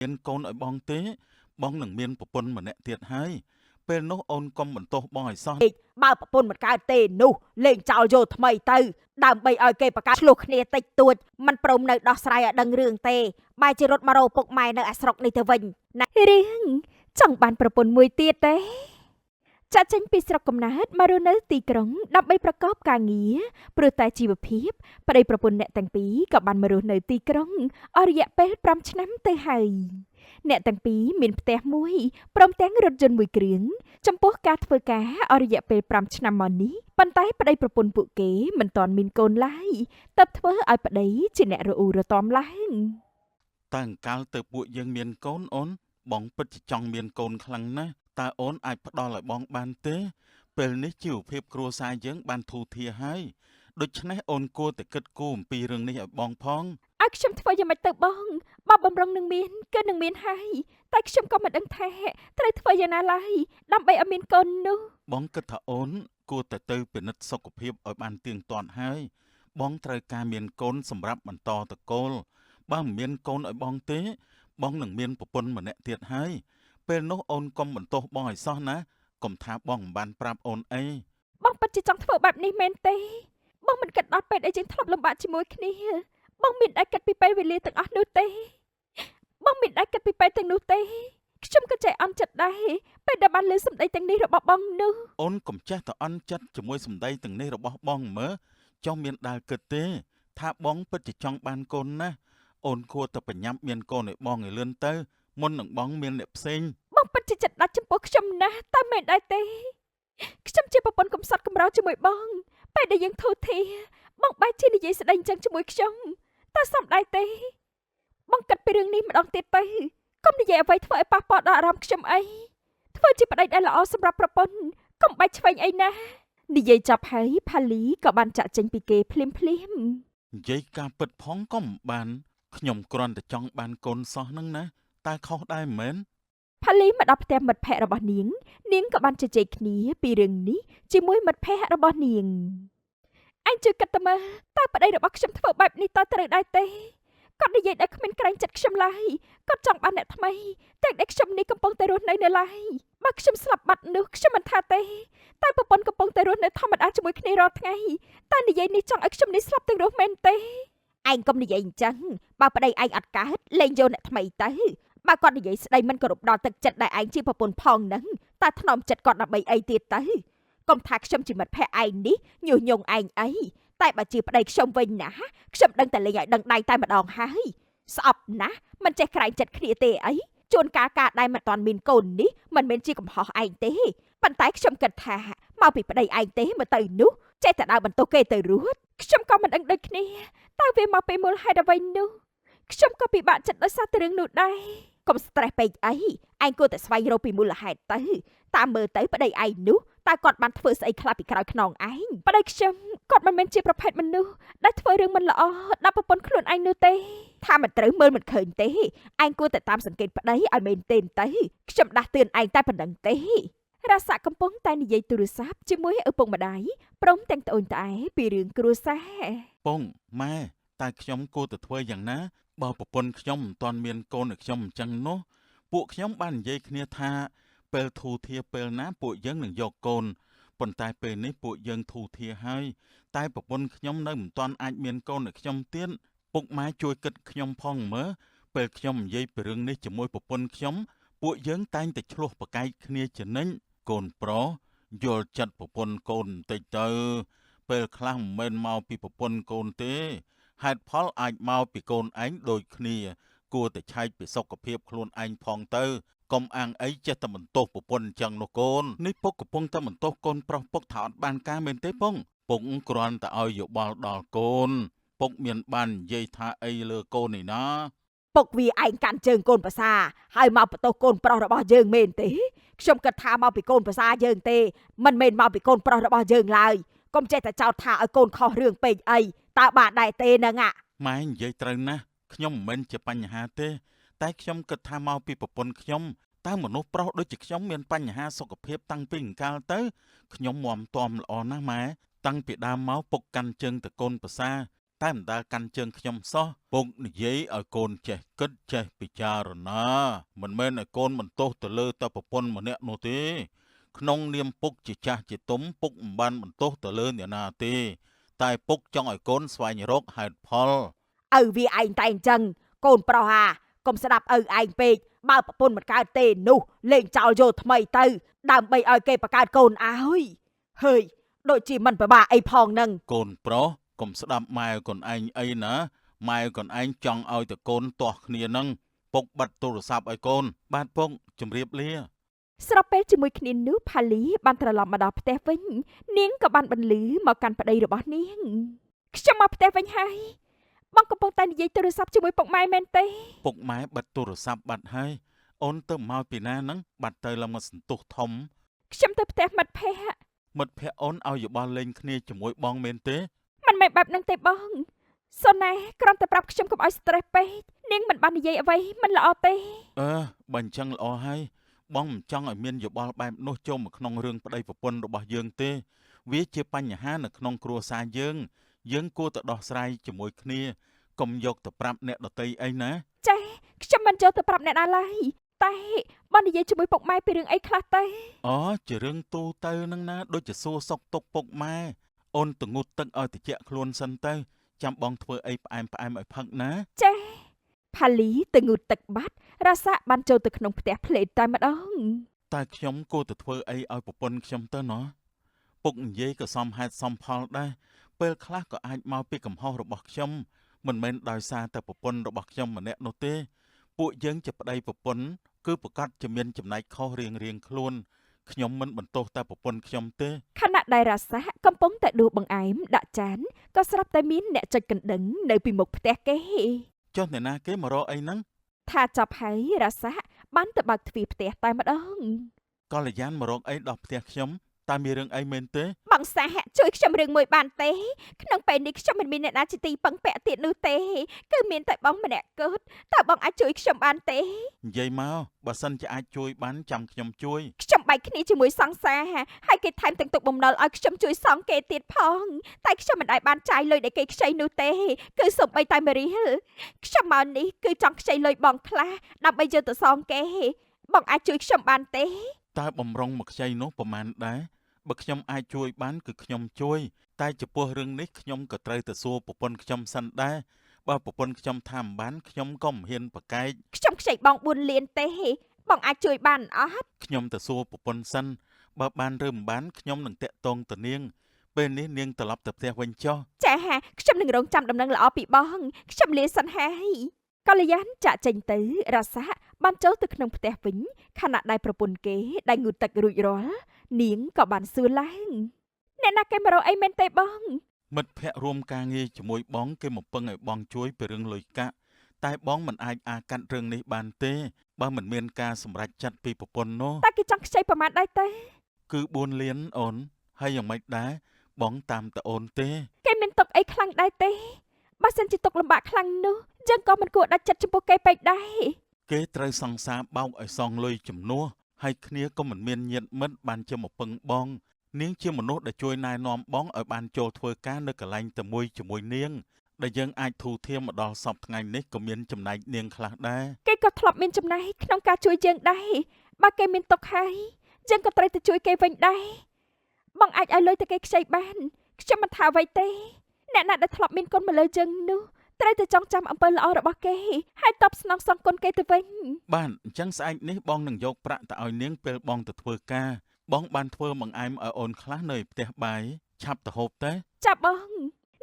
មានកូនឲ្យបងទេបងនឹងមានប្រពន្ធម្នាក់ទៀតហើយពេលនោះអូនកុំបន្ទោសបងឲ្យសោះបើប្រពន្ធមិនកើតទេនោះលេងចោលយកថ្មីទៅដើម្បីឲ្យគេប្រកាសឆ្លោះគ្នាតិចតួចមិនព្រមនៅដោះស្រាយឲ្យដឹងរឿងទេបែរជារត់មករកពុកម៉ែនៅអាស្រុកនេះទៅវិញណារឿងចង់បានប្រពន្ធមួយទៀតទេចាក់ចេញពីស្រុកកំណើតមករស់នៅទីក្រុងដើម្បីប្រកបការងារព្រោះតែជីវភាពប្តីប្រពន្ធអ្នកទាំងពីរក៏បានមករស់នៅទីក្រុងអស់រយៈពេល5ឆ្នាំទៅហើយអ្នកទាំងពីរមានផ្ទះមួយព្រមទាំងរថយន្តមួយគ្រឿងចំពោះការធ្វើការអស់រយៈពេល5ឆ្នាំមកនេះប៉ុន្តែប្តីប្រពន្ធពួកគេមិនទាន់មានកូនឡើយទើបធ្វើឲ្យប្តីជាអ្នករអ៊ូរទាំឡើងតើអង្កាលទៅពួកយើងមានកូនអូនបងពិតជាចង់មានកូនខ្លាំងណាស់តើអូនអាចផ្ដល់ឲ្យបងបានទេពេលនេះជីវភាពគ្រួសារយើងបានធូរធារហើយដូច្នេះអូនគួរតែគិតគូរអំពីរឿងនេះឲ្យបងផងឲ្យខ្ញុំធ្វើយ៉ាងម៉េចទៅបងបើបំរុងនឹងមានគឺនឹងមានហើយតែខ្ញុំក៏មិនដឹងថាត្រូវធ្វើយ៉ាងណាឡើយដើម្បីឲ្យមានកូននោះបងគិតថាអូនគួរតែទៅពិនិត្យសុខភាពឲ្យបានទៀងទាត់ហើយបងត្រូវការមានកូនសម្រាប់បន្តតកូលបើមិនមានកូនឲ្យបងទេបងនឹងមានប្រពន្ធម្នាក់ទៀតហើយពេលនោះអូនកុំបន្ទោសបងឲ្យសោះណាកុំថាបងមិនបានប្រាប់អូនអីបងពិតជាចង់ធ្វើបែបនេះមែនទេបងមិនគិតដល់ពេលដែលយើងធ្លាប់លំបាកជាមួយគ្នាបងមានតែគិតពីពេលវេលាទាំងអស់នោះទេបងមានតែគិតពីពេលទាំងនោះទេខ្ញុំក៏ចេះអន់ចិត្តដែរពេលដែលបានលើសម្ដីទាំងនេះរបស់បងនោះអូនកុំចេះតែអន់ចិត្តជាមួយសម្ដីទាំងនេះរបស់បងមើលចង់មានដែលគិតទេថាបងពិតជាចង់បានកូនណាអូនគួរតែប្រញាប់មានកូនឲ្យបងឲ្យលឿនទៅមុននឹងបងមានអ្នកផ្សេងបងពិតជាចិត្តដាច់ចំពោះខ្ញុំណាស់តែមិនដែរទេខ្ញុំជាប្រពន្ធកំសត់កម្រជាមួយបងពេលដែលយើងធូរធារបងបែរជានិយាយស្ដីអញ្ចឹងជាមួយខ្ញុំតើសមដែរទេបងគិតពីរឿងនេះម្ដងទៀតទៅកុំនិយាយអ្វីធ្វើឲ្យប៉ះពាល់ដល់អារម្មណ៍ខ្ញុំអីធ្វើជាប្តីដែលល្អសម្រាប់ប្រពន្ធកុំបាច់ឆ្វេងអីណានិយាយចប់ហើយផាលីក៏បានចាក់ចេញពីគេភ្លាមនិយាយការពិតផងក៏មិនបានខ្ញុំគ្រាន់តែចង់បានកូនសោះហ្នឹងណាតើខុសដែរមិនមែនផាលីមកដល់ផ្ទះមិត្តភ័ក្តិរបស់នាងក៏បានជជែកគ្នាពីរឿងនេះជាមួយមិត្តភ័ក្តិរបស់នាងអញជួយគិតទៅមើលតើប្តីរបស់ខ្ញុំធ្វើបែបនេះតើត្រូវដែរទេគាត់និយាយដែលគ្មានក្រែងចិត្តខ្ញុំឡើយគាត់ចង់បានអ្នកថ្មីតែដែលខ្ញុំនេះកំពុងតែរស់នៅឡើយបើខ្ញុំស្លាប់បាត់នោះខ្ញុំមិនថាទេតែប្រពន្ធកំពុងតែរស់នៅធម្មតាជាមួយគ្នារាល់ថ្ងៃតែនិយាយនេះចង់ឲ្យខ្ញុំនេះស្លាប់ទាំងរស់មែនទេឯងកុំនិយាយអញ្ចឹងបើប្តីឯងអត់កើតលេងយកអ្នកថ្មីទៅបើគាត់និយាយស្ដីមិនគោរពដល់ទឹកចិត្តដែលឯងជាប្រពន្ធផងហ្នឹងតែថ្នមចិត្តគាត់ដើម្បីអីទៀតទៅកុំថាខ្ញុំជាមិត្តភ័ក្តិឯងនេះញុះញង់ឯងអីតែបើជាប្តីខ្ញុំវិញណាខ្ញុំដឹងតែលេងឲ្យដឹងដៃតែម្ដងហើយស្អប់ណាស់មិនចេះក្រែងចិត្តគ្នាទេអីជួនកាលការដែលមិនតាន់មានកូននេះមិនមែនជាកំហុសឯងទេប៉ុន្តែខ្ញុំគិតថាមកពីប្តីឯងទេមកទៅនោះចេះតែដើរបន្ទោសគេទៅរួចខ្ញុំក៏មិនដឹងដូចគ្នាតើវាមកពីមូលហេតុអ្វីនោះខ្ញុំក៏ពិបាកចិត្តដោយសារតែរឿងនោះដែរកុំ stress ពេកអីឯងគួរតែស្វែងរកពីមូលហេតុទៅតាមមើលទៅប្តីឯងនោះតើគាត់បានធ្វើស្អីខ្លះពីក្រោយខ្នងឯងប្តីខ្ញុំគាត់មិនមែនជាប្រភេទមនុស្សដែលធ្វើរឿងមិនល្អដល់ប្រពន្ធខ្លួនឯងនោះទេថាមិនត្រូវមើលមិនឃើញទេឯងគួរតែតាមសង្កេតប្តីឲ្យមែនទេទៅខ្ញុំដាស់តឿនឯងតែប៉ុណ្្នឹងទេរសាកំពុងតែនិយាយទូរស័ព្ទជាមួយឪពុកម្ដាយព្រមទាំងត្អូញត្អែពីរឿងគ្រួសារពងម៉ែតែខ្ញុំគួរតែធ្វើយ៉ាងណាបើប្រពន្ធខ្ញុំមិនទាន់មានកូនឲ្យខ្ញុំអញ្ចឹងនោះពួកខ្ញុំបាននិយាយគ្នាថាពេលធូរធារពេលណាពួកយើងនឹងយកកូនប៉ុន្តែពេលនេះពួកយើងធូរធារហើយតែប្រពន្ធខ្ញុំនៅមិនទាន់អាចមានកូនឲ្យខ្ញុំទៀតពុកម៉ែជួយគិតខ្ញុំផងមើលពេលខ្ញុំនិយាយពីរឿងនេះជាមួយប្រពន្ធខ្ញុំពួកយើងតែងតែឆ្លោះប្រកែកគ្នាជានិច្ចកូនប្រុសយល់ចិត្តប្រពន្ធកូនបន្តិចទៅពេលខ្លះមិនមែនមកពីប្រពន្ធកូនទេហេតុផលអាចមកពីកូនឯងដូចគ្នាគួរតែឆែកពីសុខភាពខ្លួនឯងផងទៅកុំអាងអីចេះតែបន្ទោសប្រពន្ធអញ្ចឹងនោះកូននេះពុកកំពុងតែបន្ទោសកូនប្រុសពុកថាអត់បានការមែនទេពងពុកគ្រាន់តែឲ្យយោបល់ដល់កូនពុកមានបាននិយាយថាអីលើកូននេះណាពុកវាឯងកាន់ជើងកូនប្រសាហើយមកបន្ទោសកូនប្រុសរបស់យើងមែនទេខ្ញុំគិតថាមកពីកូនប្រសាយើងទេមិនមែនមកពីកូនប្រុសរបស់យើងឡើយកុំចេះតែចោទថាឲ្យកូនខុសរឿងពេកអីតើបានដែរទេហ្នឹងម៉ែនិយាយត្រូវណាស់ខ្ញុំមិនមែនជាបញ្ហាទេតែខ្ញុំគិតថាមកពីប្រពន្ធខ្ញុំតើមនុស្សប្រុសដូចជាខ្ញុំមានបញ្ហាសុខភាពតាំងពីអង្កលទៅខ្ញុំមាំទាំល្អណាស់ម៉ែតាំងពីដើមមកពុកកាន់ជើងតកូនប្រសា តែមិនដែលកាន់ជើងខ្ញុំសោះពុកនិយាយឲ្យកូនចេះគិតចេះពិចារណាមិនមែនឲ្យកូនបន្ទោសទៅលើតែប្រពន្ធម្នាក់នោះទេក្នុងនាមពុកជាចាស់ជាទុំពុកមិនបានបន្ទោសទៅលើអ្នកណាទេតែពុកចង់ឲ្យកូនស្វែងរកហេតុផល ឪវាឯងតែអញ្ចឹងកូនប្រុសហាកុំស្ដាប់ឪឯងពេកបើប្រពន្ធមិនកើតទេនោះលេងចោលយកថ្មីទៅដើម្បីឲ្យគេបង្កើតកូនឲ្យហើយដូចជាមិនពិបាកអីផងនឹង កូនប្រុសកុំស្ដាប់ម៉ែកូនឯងអីណាម៉ែកូនឯងចង់ឲ្យតែកូនទាស់គ្នានឹងពុកបាត់ទូរស័ព្ទឲ្យកូនបាទពុកជម្រាបលា ស្របពេលជាមួយគ្នានោះផាលីបានត្រឡប់មកដល់ផ្ទះវិញនាងក៏បានបន្លឺមកកាន់ប្តីរបស់នាងខ្ញុំមកផ្ទះវិញហើយបងកំពុងតែនិយាយទូរស័ព្ទជាមួយពុកម៉ែមែនទេ ពុកម៉ែបាត់ទូរស័ព្ទបាត់ហើយអូនទៅមកពីណាហ្នឹងបាត់ទៅឡើងមកសន្ទុះធំ ខ្ញុំទៅផ្ទះមិត្តភ័ក្តិ មិត្តភ័ក្ដិអូនឲ្យយោបល់លេងគ្នាជាមួយបងមែនទេ មិនមែនបែបហ្នឹងទេបងសូណាគ្រាន់តែប្រាប់ខ្ញុំកុំឲ្យ stress ពេកនាងមិនបាននិយាយអ្វីមិនល្អទេ បើអញ្ចឹងល្អហើយបងមិនចង់ឲ្យមានយោបល់បែបនោះចូលមកក្នុងរឿងប្តីប្រពន្ធរបស់យើងទេវាជាបញ្ហានៅក្នុងគ្រួសារយើងគួរតែដោះស្រាយជាមួយគ្នាកុំយកទៅប្រាប់អ្នកដទៃអីណា ចាខ្ញុំមិនចូលទៅប្រាប់អ្នកណាឡើយតែបងនិយាយជាមួយពុកម៉ែពីរឿងអីខ្លះទេ ជារឿងទូទៅហ្នឹងណាដូចជាសួរសុកទុកពុកម៉ែអូនទៅងូតទឹកឲ្យត្រជាក់ខ្លួនសិនទៅចាំបងធ្វើអីផ្អែមឲ្យផឹកណា ចាផាលីទៅងូតទឹកបាត់រ៉ាសាបានចូលទៅក្នុងផ្ទះភ្លេតតែម្ដង តែខ្ញុំគួរទៅធ្វើអីឲ្យប្រពន្ធខ្ញុំទៅណោះពុកនិយាយក៏សមហេតុសមផលដែរពេលខ្លះក៏អាចមកពីកំហុសរបស់ខ្ញុំមិនមែនដោយសារតែប្រពន្ធរបស់ខ្ញុំម្នាក់នោះទេពួកយើងជាប្តីប្រពន្ធគឺប្រកាសជាមានចំណែកខុសរៀងៗខ្លួនខ្ញុំមិនបន្ទោសតែប្រពន្ធខ្ញុំទេ ខណៈដែលរ៉ាសាកំពុងតែដួសបង្អែមដាក់ចានក៏ស្រាប់តែមានអ្នកចុចកណ្ដឹងនៅពីមុខផ្ទះគេ ចុះអ្នកណាគេមករកអីហ្នឹង ថាចប់ហើយរ៉ាសាបានទៅបើកទ្វារផ្ទះតែម្ដង កល្យានមករកអីដល់ផ្ទះខ្ញុំតើមានរឿងអីមែនទេ បងសាហជួយខ្ញុំរឿងមួយបានទេក្នុងពេលនេះខ្ញុំមិនមានអ្នកណាជាទីពឹងពាក់ទៀតនោះទេគឺមានតែបងម្នាក់គត់តើបងអាចជួយខ្ញុំបានទេ និយាយមកបើសិនជាអាចជួយបានចាំខ្ញុំជួយ ខ្ញុំបែកគ្នាជាមួយសង្សារហើយគេថែមទាំងទុកបំណុលឲ្យខ្ញុំជួយសងគេទៀតផងតែខ្ញុំមិនអាចបានចាយលុយដែលគេខ្ចីនោះទេគឺសូម្បីតែមួយរៀលខ្ញុំមកនេះគឺចង់ខ្ចីលុយបងខ្លះដើម្បីយកទៅសងគេបងអាចជួយខ្ញុំបានទេ តើបំរុងមកខ្ចីនោះប្រមាណដែរបើខ្ញុំអាចជួយបានគឺខ្ញុំជួយតែចំពោះរឿងនេះខ្ញុំក៏ត្រូវទៅសួរប្រពន្ធខ្ញុំសិនដែរបើប្រពន្ធខ្ញុំថាមិនបានខ្ញុំក៏មិនហ៊ានប្រកែក ខ្ញុំខ្ចីបង4លានទេបងអាចជួយបានអត់ ខ្ញុំទៅសួរប្រពន្ធសិនបើបានឬមិនបានខ្ញុំនឹងតាក់ទងទៅនាងពេលនេះនាងត្រឡប់ទៅផ្ទះវិញចុះ ចាខ្ញុំនឹងរងចាំដំណឹងល្អពីបងខ្ញុំលាសិនហើយកល្យានចាក់ចេញទៅរ៉ាសាបានចូលទៅក្នុងផ្ទះវិញខណៈដែលប្រពន្ធគេដែលងូតទឹករួចរាល់នាងក៏បានសួរឡើងអ្នកណាគេមករកអីមែនទេបង មិត្តភ័ក្តិរួមការងារជាមួយបងគេមកពឹងឲ្យបងជួយពីរឿងលុយកាក់តែបងមិនអាចអាកាត់រឿងនេះបានទេបើមិនមានការសម្រេចចិត្តពីប្រពន្ធនោះ តែគេចង់ខ្ចីប្រមាណដែរទេ គឺ4លានអូនហើយយ៉ាងម៉េចដែរបងតាមតអូនទេ គេមានទុកអីខ្លាំងដែរទេបើសិនជាទុកលំបាកខ្លាំងនោះយើងក៏មិនគួរដាច់ចិត្តចំពោះគេពេកដែរ គេត្រូវសង្សារបោកឲ្យសងលុយជំនួសហើយគ្នាក៏មិនមានញាតិមិត្តបានជាមកពឹងបងនាងជាមនុស្សដែលជួយណែនាំបងឲ្យបានចូលធ្វើការនៅកន្លែងតែមួយជាមួយនាងដែលយើងអាចធូរធារមកដល់សពថ្ងៃនេះក៏មានចំណែកនាងខ្លះដែរ គេក៏ធ្លាប់មានចំណែកក្នុងការជួយយើងដែរបើគេមានទុកហើយយើងក៏ត្រូវទៅជួយគេវិញដែរបងអាចឲ្យលុយទៅគេខ្ចីបានខ្ញុំមិនថាអ្វីទេអ្នកណាដែលធ្លាប់មានគុណមកលើយើងនោះត្រូវតែចងចាំអំពើល្អរបស់គេហើយតបស្នងសងគុណគេទៅវិញ បាទអញ្ចឹងស្អែកនេះបងនឹងយកប្រាក់ទៅឲ្យនាងពេលបងទៅធ្វើការបងបានធ្វើបង្អែមឲ្យអូនខ្លះនៅផ្ទះបាយឆាប់ទៅហូបទេ ចាប់បង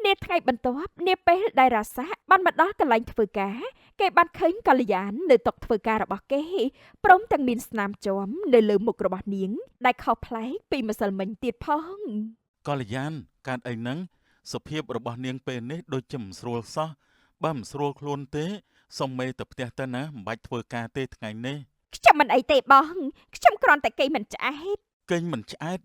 នាថ្ងៃបន្ទាប់នាពេលដែលរ៉ាសាបានមកដល់កន្លែងធ្វើការគេបានឃើញកល្យាននៅតុធ្វើការរបស់គេព្រមទាំងមានស្នាមជាំនៅលើមុខរបស់នាងដែលខុសប្លែកពីម្សិលមិញទៀតផង កល្យានកើតអីហ្នឹងសុភាពរបស់នាងពេលនេះដូចជាមិនស្រួលសោះបើមិនស្រួលខ្លួនទេសុំមេទៅផ្ទះទៅណាមិនបាច់ធ្វើការទេថ្ងៃនេះ ខ្ញុំមិនអីទេបងខ្ញុំគ្រាន់តែគេមិនឆ្អែត គេងមិនឆ្អែត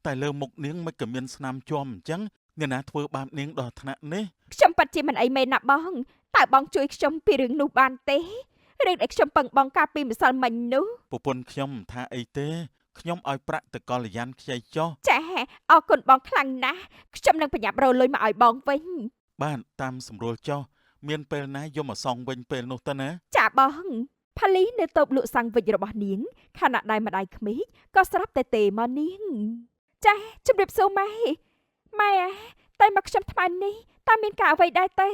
តែលើមុខនាងមិនក៏មានស្នាមជាំអញ្ចឹងអ្នកណាធ្វើបាបនាងដល់ថ្នាក់នេះ ខ្ញុំពិតជាមិនអីមែនណាបងតើបងជួយខ្ញុំពីរឿងនោះបានទេរឿងដែលខ្ញុំពឹងបងកាលពីម្សិលមិញនោះ ប្រពន្ធខ្ញុំមិនថាអីទេខ្ញុំឲ្យប្រាក់ទៅកល្យានខ្ចីចុះ ចាអរគុណបងខ្លាំងណាស់ខ្ញុំនឹងប្រញាប់រកលុយមកឲ្យបងវិញ បានតាមសម្រួលចុះមានពេលណាយកមកសងវិញពេលនោះទៅណា ចាបងផាលីនៅតូបលក់សាំងវិចរបស់នាងខណៈដែលម្ដាយក្មេកក៏ស្រាប់តែទេមកនាងចាជំរាបសួរម៉ែម៉ែតែមកខ្ញុំថ្មនេះតើមានការអ្វីដែរទេ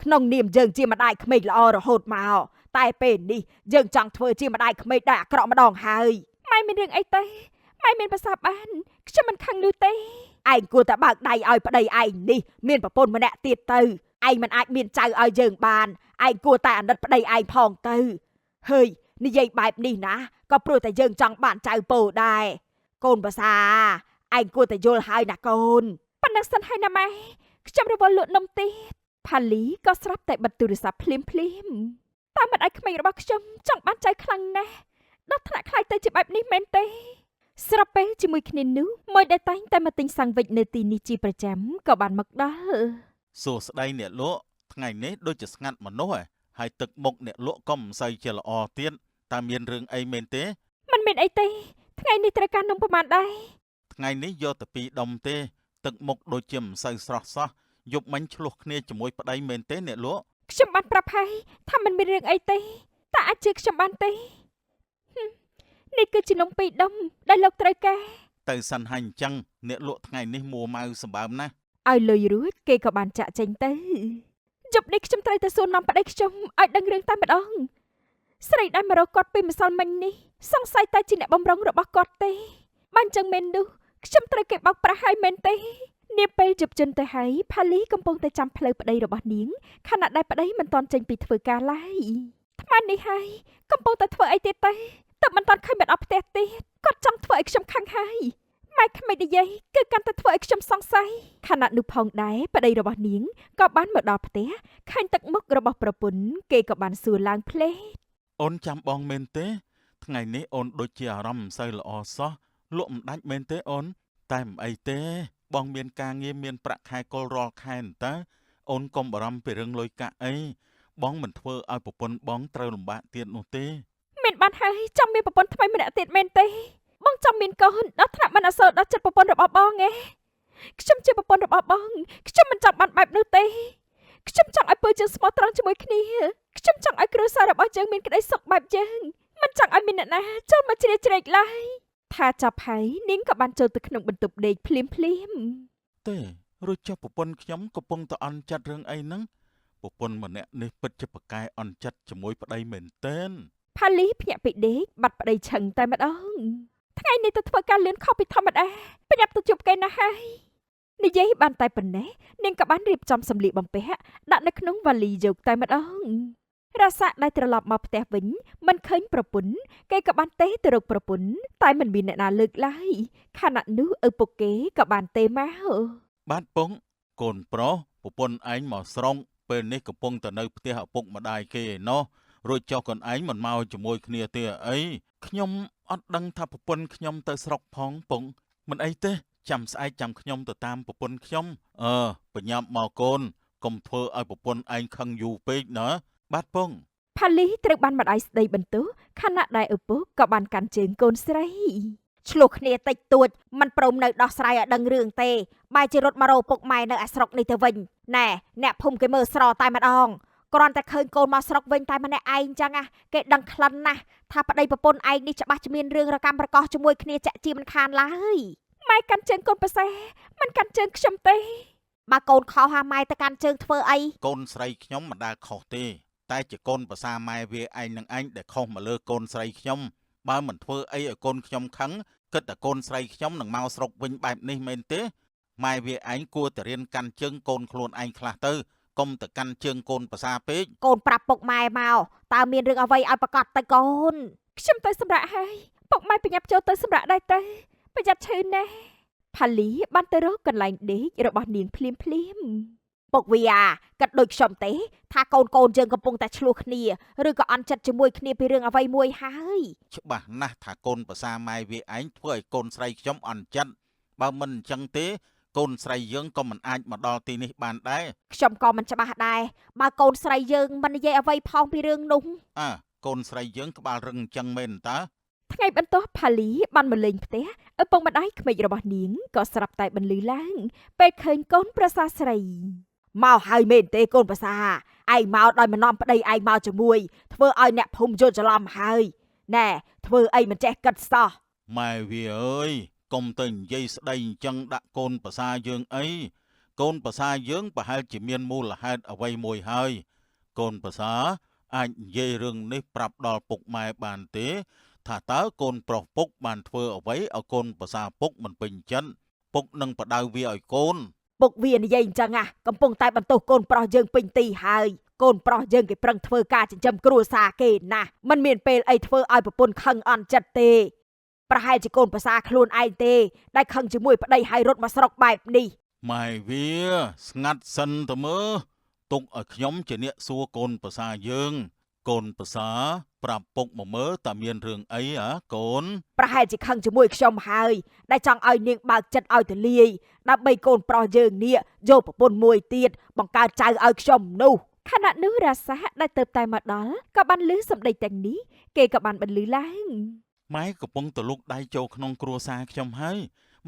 ក្នុងនាមយើងជាម្ដាយក្មេករហូតមកតែពេលនេះយើងចង់ធ្វើជាម្ដាយក្មេកដែលអាក្រក់ម្ដងហើយម៉ែមានរឿងអីទេម៉ែមានប្រសាសន៍បានខ្ញុំមិនខឹងនោះទេឯងគួរតែបើកដៃឲ្យប្តីឯងនេះមានប្រពន្ធម្នាក់ទៀតទៅឯងមិនអាចមានចៅឲ្យយើងបានឯងគួរតែអាណិតប្តីឯងផងទៅហើយនិយាយបែបនេះណាក៏ព្រោះតែយើងចង់បានចៅពោដែរកូនប្រសាឯងគួរតែយល់ហើយណាកូនប៉ុណ្ណឹងសិនហើយណាម៉ែខ្ញុំរវល់លក់នំទៀតផាលីក៏ស្រាប់តែបិទទូរស័ព្ទភ្លាមតែម្ដាយក្មេករបស់ខ្ញុំចង់បានចៅខ្លាំងណាស់ដល់ថ្នាក់ខ្លាយទៅជាបែបនេះមែនទេស្រាប់ពេលជាមួយគ្នានោះមួយដែលតែងតែមកទិញសាំងវិចនៅទីនេះជាប្រចាំក៏បានមកដល់ សួស្ដីអ្នកលក់ថ្ងៃនេះដូចជាស្ងាត់មនុស្សហើយទឹកមុខអ្នកលក់ក៏មិនសូវជាល្អទៀតតើមានរឿងអីមែនទេ มันមានអីទេថ្ងៃនេះត្រូវការនំប្រមាណដែរ ថ្ងៃនេះយកតែ2ដុំទេទឹកមុខដូចជាមិនសូវស្រស់សោះយប់មិញឆ្លោះគ្នាជាមួយប្តីមែនទេអ្នកលក់ ខ្ញុំបានប្រាប់ហើយថាมันមានរឿងអីទេតើអាចជឿខ្ញុំបានទេនេះគឺជានំ2ដុំដែលលោកត្រូវការ ទៅសិនហើយអញ្ចឹងអ្នកលក់ថ្ងៃនេះមួម៉ៅសម្បើមណាស់ ឲ្យលុយរួចគេក៏បានចាក់ចេញទៅយប់នេះខ្ញុំត្រូវទៅសួរនាំប្តីខ្ញុំឲ្យដឹងរឿងតែម្ដងស្រីដែលមករកគាត់ពីម្សិលមិញនេះសង្ស័យតែជាអ្នកបំរុងរបស់គាត់ទេបានចឹងមែននោះខ្ញុំត្រូវគេបោកប្រាស់ឲ្យមែនទេនាពេលជប់ជន់ទៅហើយផាលីកំពុងតែចាំផ្លូវប្តីរបស់នាងខណៈដែលប្តីមិនទាន់ចេញពីធ្វើការឡើយថ្មនេះហើយកំពុងតែធ្វើអីទៀតទេតែមិនទាន់ឃើញបាត់អស់ផ្ទះទៀតគាត់ចង់ធ្វើឲ្យខ្ញុំខឹងហើយម៉ែក្មេកនិយាយគឺកាន់តែធ្វើឲ្យខ្ញុំសង្ស័យខណៈនោះផងដែរប្តីរបស់នាងក៏បានមកដល់ផ្ទះឃើញទឹកមុខរបស់ប្រពន្ធគេក៏បានសួរឡើងផ្លេស អូនចាំបងមែនទេថ្ងៃនេះអូនដូចជាអារម្មណ៍មិនសូវល្អសោះលក់មិនដាច់មែនទេអូនតែមិនអីទេបងមានការងារមានប្រាក់ខែកុលរាល់ខែតើអូនកុំបារម្ភពីរឿងលុយកាក់អីបងមិនធ្វើឲ្យប្រពន្ធបងត្រូវលំបាកទៀតនោះទេ មានបានហើយចង់មានប្រពន្ធថ្មីម្នាក់ទៀតមែនទេបងចង់មានកូនដល់ថ្នាក់មិនអសូរដល់ចិត្តប្រពន្ធរបស់បងឯងខ្ញុំជាប្រពន្ធរបស់បងខ្ញុំមិនចង់បានបែបនោះទេខ្ញុំចង់ឲ្យពើយើងស្មោះត្រង់ជាមួយគ្នាខ្ញុំចង់ឲ្យគ្រួសាររបស់យើងមានក្តីសុខបែបយើងមិនចង់ឲ្យមានអ្នកណាចូលមកជ្រៀតជ្រែកឡើយថាចាប់ហើយនាងក៏បានចូលទៅក្នុងបន្ទប់ដេកភ្លាមទេរួចចុះប្រពន្ធខ្ញុំកំពុងតែអន់ចិត្តរឿងអីហ្នឹងប្រពន្ធម្នាក់នេះពិតជាប្រកែអន់ចិត្តជាមួយប្តីមែនទែន ផាលីភ្ញាក់ពីដេកបាត់ប្តីឆឹងតែម្ដងថ្ងៃនេះទៅធ្វើការលឿនខុសពីធម្មតាប្រញាប់ទៅជួបគេណាស់ហើយនិយាយបានតែប៉ុណ្ណេះនាងក៏បានរៀបចំសម្លៀកបំពាក់ដាក់នៅក្នុងវ៉ាលីយកតែម្ដងរសាដែលត្រឡប់មកផ្ទះវិញមិនឃើញប្រពន្ធគេក៏បានទេទៅរកប្រពន្ធតែមិនមានអ្នកណាលើកឡើយខណៈនោះឪពុកគេក៏បានទេមក បាទពងកូនប្រុសប្រពន្ធឯងមកស្រុកពេលនេះកំពុងតែនៅផ្ទះឪពុកម្ដាយគេឯណោះរួចចុះកូនឯងមិនមកជាមួយគ្នាទេអីខ្ញុំអត់ដឹងថាប្រពន្ធខ្ញុំទៅស្រុកផងពងមិនអីទេចាំស្អែកចាំខ្ញុំទៅតាមប្រពន្ធខ្ញុំបញ្ញាប់មកកូនកុំធ្វើឲ្យប្រពន្ធឯងខឹងយូរពេកណាបាទពង ផាលីត្រូវបានម្ដាយស្ដីបន្ទោសខណៈដែលឪពុកក៏បានកាន់ជើងកូនស្រីឆ្លោះគ្នាតិចតួចមិនព្រមនៅដោះស្រាយឲ្យដឹងរឿងទេបែរជារត់មករកពុកម៉ែនៅអាស្រុកនេះទៅវិញណែអ្នកភូមិគេមើលស្រតែម្ដងគ្រាន់តែឃើញកូនមកស្រុកវិញតែម្នាក់ឯងចឹងគេដឹងក្លិនណាស់ថាប្តីប្រពន្ធឯងនេះច្បាស់ជាមានរឿងរកម្មប្រកោសជាមួយគ្នាចាក់ជាមិនខានឡើយម៉ែកាន់ជើងកូនប្រសែមិនកាន់ជើងខ្ញុំទេបើកូនខុសហាម៉ែទៅកាន់ជើងធ្វើអី កូនស្រីខ្ញុំមិនដែលខុសទេតែជាកូនប្រសាម៉ែវាឯងនឹងឯងដែលខុសមកលើកូនស្រីខ្ញុំបើមិនធ្វើអីឲ្យកូនខ្ញុំខឹងគិតតែកូនស្រីខ្ញុំនឹងមកស្រុកវិញបែបនេះមែនទេម៉ែវាឯងគួរតែរៀនកាន់ជើងកូនខ្លួនឯងខ្លះទៅកុំតែកាន់ជើងកូនប្រសាពេក កូនប្រាប់ពុកម៉ែមកតើមានរឿងអ្វីឲ្យប្រកាសទៅកូនខ្ញុំទៅសម្រាប់ហើយពុកម៉ែប្រញាប់ចូលទៅសម្រាប់ដែរទៅប្រយ័ត្នឈឺណាស់ផាលីបានទៅរកកន្លែងដេករបស់នាងភ្លាមពុកវាគិតដូចខ្ញុំទេថាកូនយើងកំពុងតែឆ្លោះគ្នាឬក៏អន់ចិត្តជាមួយគ្នាពីរឿងអ្វីមួយហើយ ច្បាស់ណាស់ថាកូនប្រសាម៉ែវាឯងធ្វើឲ្យកូនស្រីខ្ញុំអន់ចិត្តបើមិនអញ្ចឹងទេកូនស្រីយើងក៏មិនអាចមកដល់ទីនេះបានដែរ ខ្ញុំក៏មិនច្បាស់ដែរបើកូនស្រីយើងមិននិយាយអ្វីផងពីរឿងនោះ កូនស្រីយើងក្បាលរឹងអញ្ចឹងមែនតើ ថ្ងៃបន្ទាប់ផាលីបានមកលេងផ្ទះឪពុកម្ដាយក្មេករបស់នាងក៏ស្រាប់តែបន្លឺឡើងពេលឃើញកូនប្រសាស្រី មកហើយមែនទេកូនប្រសាឯងមកដោយមិននាំប្តីឯងមកជាមួយធ្វើឲ្យអ្នកភូមិយល់ច្រឡំហើយណែធ្វើអីមិនចេះគិតសោះ ម៉ែវាអើយកុំទៅនិយាយស្ដីអញ្ចឹងដាក់កូនប្រសាយើងអីកូនប្រសាយើងប្រហែលជាមានមូលហេតុអ្វីមួយហើយកូនប្រសាអាចនិយាយរឿងនេះប្រាប់ដល់ពុកម៉ែបានទេថាតើកូនប្រុសពុកបានធ្វើអ្វីឲ្យកូនប្រសាពុកមិនពេញចិត្តពុកនឹងបដៅវាឲ្យកូន ពុកវានិយាយអញ្ចឹងកំពុងតែបន្ទោសកូនប្រុសយើងពេញទីហើយកូនប្រុសយើងគេប្រឹងធ្វើការចិញ្ចឹមគ្រួសារគេណាស់មិនមានពេលអីធ្វើឲ្យប្រពន្ធខឹងអន់ចិត្តទេប្រហែលជាកូនប្រសាខ្លួនឯងទេដែលខឹងជាមួយប្តីហើយរត់មកស្រុកបែបនេះ ម៉ែវាស្ងាត់សិនទៅមើលទុកឲ្យខ្ញុំជាអ្នកសួរកូនប្រសាយើងកូនប្រសាប្រាប់ពុកមកមើលតើមានរឿងអីកូន ប្រហែលជាខឹងជាមួយខ្ញុំហើយដែលចង់ឲ្យនាងបើកចិត្តឲ្យទលាយដើម្បីកូនប្រុសយើងនេះយកប្រពន្ធមួយទៀតបង្កើតចៅឲ្យខ្ញុំនោះខណៈនោះរាសាដែលទៅតែមកដល់ក៏បានលឺសម្ដីទាំងនេះគេក៏បានបន្លឺឡើង ម៉ែកំពុងទៅលុកដៃចូលក្នុងគ្រួសារខ្ញុំហើយ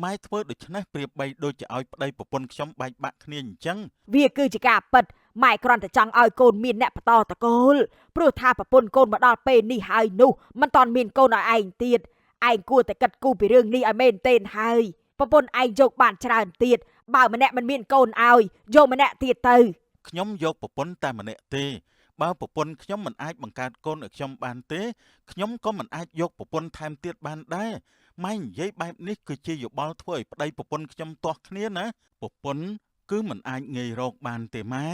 ម៉ែធ្វើដូច្នេះប្រៀបបីដូចជាឲ្យប្តីប្រពន្ធខ្ញុំបែកបាក់គ្នាអញ្ចឹង វាគឺជាការពិតម៉ែគ្រាន់តែចង់ឲ្យកូនមានអ្នកបន្តតកូលព្រោះថាប្រពន្ធកូនមកដល់ពេលនេះហើយនោះមិនតាន់មានកូនឲ្យឯងទៀតឯងគួរតែគិតគូរពីរឿងនេះឲ្យមែនទែនហើយប្រពន្ធឯងយកបានច្រើនទៀតបើម្នាក់មិនមានកូនឲ្យយកម្នាក់ទៀតទៅ ខ្ញុំយកប្រពន្ធតែម្នាក់ទេបើប្រពន្ធខ្ញុំមិនអាចបង្កើតកូនឲ្យខ្ញុំបានទេខ្ញុំក៏មិនអាចយកប្រពន្ធថែមទៀតបានដែរម៉ែនិយាយបែបនេះគឺជាយោបល់ធ្វើឲ្យប្តីប្រពន្ធខ្ញុំទាស់គ្នាណាប្រពន្ធគឺមិនអាចងាយរកបានទេម៉ែ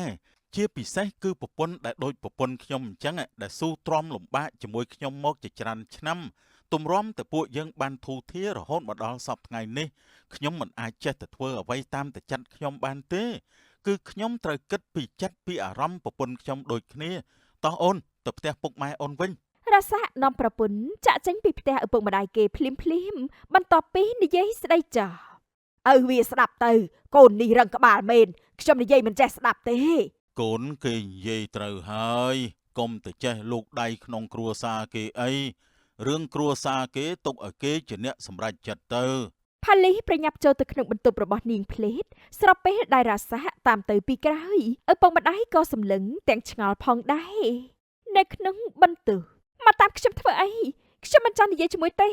ជាពិសេសគឺប្រពន្ធដែលដូចប្រពន្ធខ្ញុំអញ្ចឹងដែលស៊ូទ្រាំលំបាកជាមួយខ្ញុំមកជាច្រើនឆ្នាំទម្រាំតែពួកយើងបានធូរធាររហូតមកដល់សពថ្ងៃនេះខ្ញុំមិនអាចចេះតែធ្វើអ្វីតាមតែចិត្តខ្ញុំបានទេគឺខ្ញុំត្រូវគិតពីចិត្តពីអារម្មណ៍ប្រពន្ធខ្ញុំដូចគ្នាតោះអូនទៅផ្ទះពុកម៉ែអូនវិញ រាសានាំប្រពន្ធចាក់ចេញពីផ្ទះឪពុកម្ដាយគេភ្លាមបន្ទាប់ពីនិយាយស្ដីចោលឪវាស្ដាប់ទៅកូននេះរឹងក្បាលមែនខ្ញុំនិយាយមិនចេះស្ដាប់ទេ កូនគេនិយាយត្រូវហើយកុំទៅចេះលូកដៃក្នុងគ្រួសារគេអីរឿងគ្រួសារគេទុកឲ្យគេជាអ្នកសម្រេចចិត្តទៅ ផាលីប្រញាប់ចូលទៅក្នុងបន្ទប់របស់នាងភ្លេតស្របពេលដែលរាសាតាមទៅពីក្រោយឪពុកម្ដាយក៏សម្លឹងទាំងឆ្ងល់ផងដែរនៅក្នុងបន្ទប់មកតាមខ្ញុំធ្វើអីខ្ញុំមិនចង់និយាយជាមួយទេ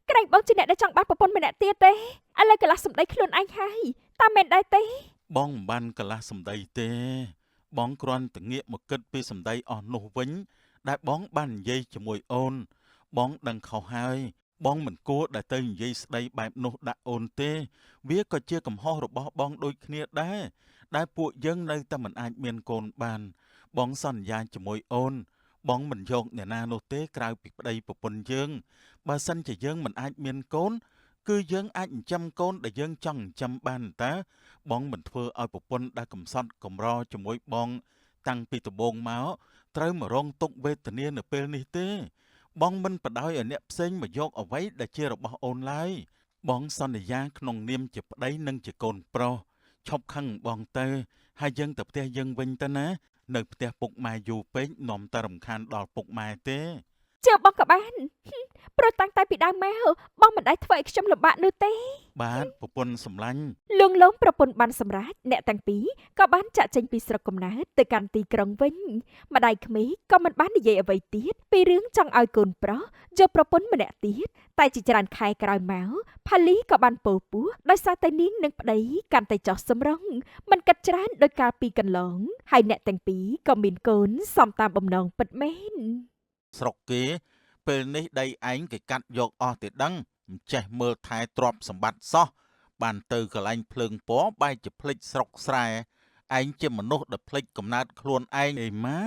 ក្រែងបងជាអ្នកដែលចង់បានប្រពន្ធម្នាក់ទៀតទេឥឡូវកន្លះសម្ដីខ្លួនឯងហើយតាមមែនដែរទេ បងមិនបានកន្លះសម្ដីទេបងគ្រាន់តែងាកមកគិតពីសម្ដីអស់នោះវិញដែលបងបាននិយាយជាមួយអូនបងដឹងខុសហើយបងមិនគួរដែលទៅនិយាយស្ដីបែបនោះដាក់អូនទេវាក៏ជាកំហុសរបស់បងដូចគ្នាដែរដែលពួកយើងនៅតែមិនអាចមានកូនបានបងសន្យាជាមួយអូនបងមិនយកអ្នកណានោះទេក្រៅពីប្តីប្រពន្ធយើងបើសិនជាយើងមិនអាចមានកូនគឺយើងអាចចិញ្ចឹមកូនដែលយើងចង់ចិញ្ចឹមបានតើបងមិនធ្វើឲ្យប្រពន្ធដែលកំសត់កំរជាមួយបងតាំងពីដំបូងមកត្រូវមករងទុក្ខវេទនានៅពេលនេះទេបងមិនបដ ாய் ឲ្យអ្នកផ្សេងមកយកអ្វីដែលជារបស់អូនឡើយបងសន្យាក្នុងនាមជាប្តីនិងជាកូនប្រុសឈប់ខឹងបងទៅហើយយើងទៅផ្ទះយើងវិញទៅណានៅផ្ទះពុកម៉ែយូរពេកនាំតែរំខានដល់ពុកម៉ែទេ ជឿបងក៏បានព្រោះតាំងតែពីដើមមកបងមិនដែលធ្វើឲ្យខ្ញុំលំបាកនោះទេ បាទប្រពន្ធសម្លាញ់ លួងលោមប្រពន្ធបានសម្រេចអ្នកទាំងពីរក៏បានចាក់ចេញពីស្រុកកំណើតទៅកាន់ទីក្រុងវិញម្ដាយក្មេកក៏មិនបាននិយាយអ្វីទៀតពីរឿងចង់ឲ្យកូនប្រុសយកប្រពន្ធម្នាក់ទៀតតែជាច្រើនខែក្រោយមកផាលីក៏បានពោពោះដោយសារតែនាងនិងប្តីកាន់តែចោះសម្រងមិនកាត់ច្រើនដោយកាលពីកន្លងហើយអ្នកទាំងពីរក៏មានកូនសំតាមបំណងពិតមែន ស្រុកគេពេលនេះដីឯងគេកាត់យកអស់ទេដឹងមិនចេះមើលថែទ្រព្យសម្បត្តិសោះបានទៅកន្លែងភ្លើងពណ៌បែរជាភ្លេចស្រុកស្រែឯងជាមនុស្សដែលភ្លេចកំណើតខ្លួនឯងអីម៉ា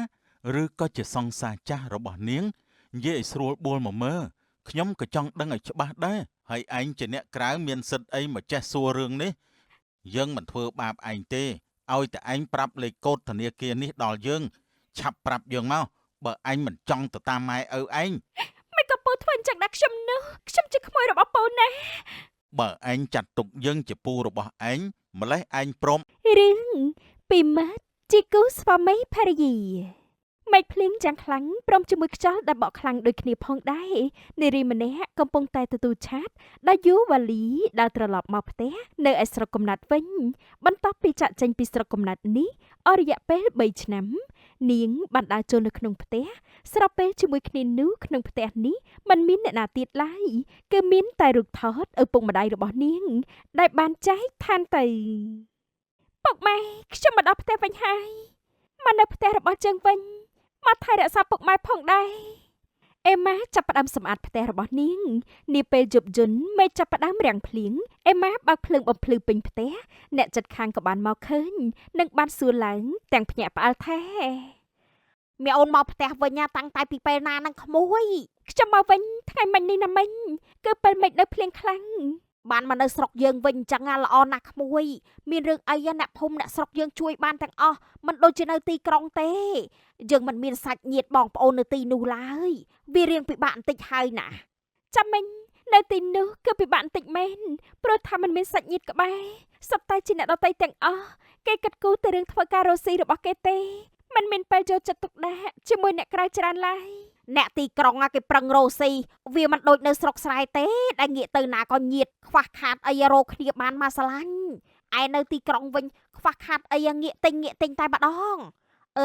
ឬក៏ជាសង្សារចាស់របស់នាងនិយាយឲ្យស្រួលបួលមកមើលខ្ញុំក៏ចង់ដឹងឲ្យច្បាស់ដែរហើយឯងជាអ្នកក្រៅមានសិទ្ធិអីមកចេះសួររឿងនេះយើងមិនធ្វើបាបឯងទេឲ្យតែឯងប្រាប់លេខកូដធនាគារនេះដល់យើងឆាប់ប្រាប់យើងមកបើឯងមិនចង់ទៅតាមម៉ែឪឯង មិនក៏ពូធ្វើអញ្ចឹងដាក់ខ្ញុំនោះខ្ញុំជាក្មួយរបស់ពូណា បើឯងចាត់ទុកយើងជាពូរបស់ឯងម្លេះឯងព្រម រឿងពីម៉ាត់ជាគូស្វាមីភរិយា មេឃភ្លៀងយ៉ាងខ្លាំងព្រមជាមួយខ្យល់ដែលបក់ខ្លាំងដូចគ្នាផងដែរនារីម្នាក់កំពុងតែទទួលឆាតដែលយូវ៉ាលីដើរត្រឡប់មកផ្ទះនៅឯស្រុកកំណើតវិញបន្ទាប់ពីចាក់ចេញពីស្រុកកំណើតនេះអស់រយៈពេល3ឆ្នាំនាងបានដើរចូលនៅក្នុងផ្ទះស្របពេលជាមួយគ្នានោះក្នុងផ្ទះនេះមិនមានអ្នកណាទៀតឡើយគឺមានតែរូបថតឪពុកម្ដាយរបស់នាងដែលបានចែកឋានទៅពុកម៉ែខ្ញុំមកដល់ផ្ទះវិញហើយមកនៅផ្ទះរបស់យើងវិញមកថែរក្សាពុកម៉ែផងដែរអេម៉ាចាប់ផ្ដើមសម្អាតផ្ទះរបស់នាងនាពេលយប់យន់មេឃចាប់ផ្ដើមរាំងភ្លៀងអេម៉ាបើកភ្លើងបំភ្លឺពេញផ្ទះអ្នកចិត្តខាងក៏បានមកឃើញនិងបានសួរឡើងទាំងភ្ញាក់ផ្អើលថាមីអូនមកផ្ទះវិញតាំងតែពីពេលណានឹងក្មួយខ្ញុំមកវិញថ្ងៃមិញនេះណាមិញគឺពេលមេឃនៅភ្លៀងខ្លាំងបានមកនៅស្រុកយើងវិញអញ្ចឹងល្អណាស់ក្មួយមានរឿងអីអ្នកភូមិអ្នកស្រុកយើងជួយបានទាំងអស់មិនដូចជានៅទីក្រុងទេយើងមិនមានសាច់ញាតិបងប្អូននៅទីនោះឡើយវារៀងពិបាកបន្តិចហើយណាចាំមិញនៅទីនោះគឺពិបាកបន្តិចមែនព្រោះថាមិនមានសាច់ញាតិក្បែរសុទ្ធតែជាអ្នកដទៃទាំងអស់គេគិតគូរទៅរឿងធ្វើការរស់ស៊ីរបស់គេទេមិនមានពេលយកចិត្តទុកដាក់ជាមួយអ្នកក្រៅច្រើនឡើយអ្នកទីក្រុងគេប្រឹងរស់ស៊ីវាមិនដូចនៅស្រុកស្រែទេដែលងាកទៅណាក៏ញាតខ្វះខាតអីរកគ្នាបានមកស្រឡាញ់ឯនៅទីក្រុងវិញខ្វះខាតអីងាកទិញតែម្ដង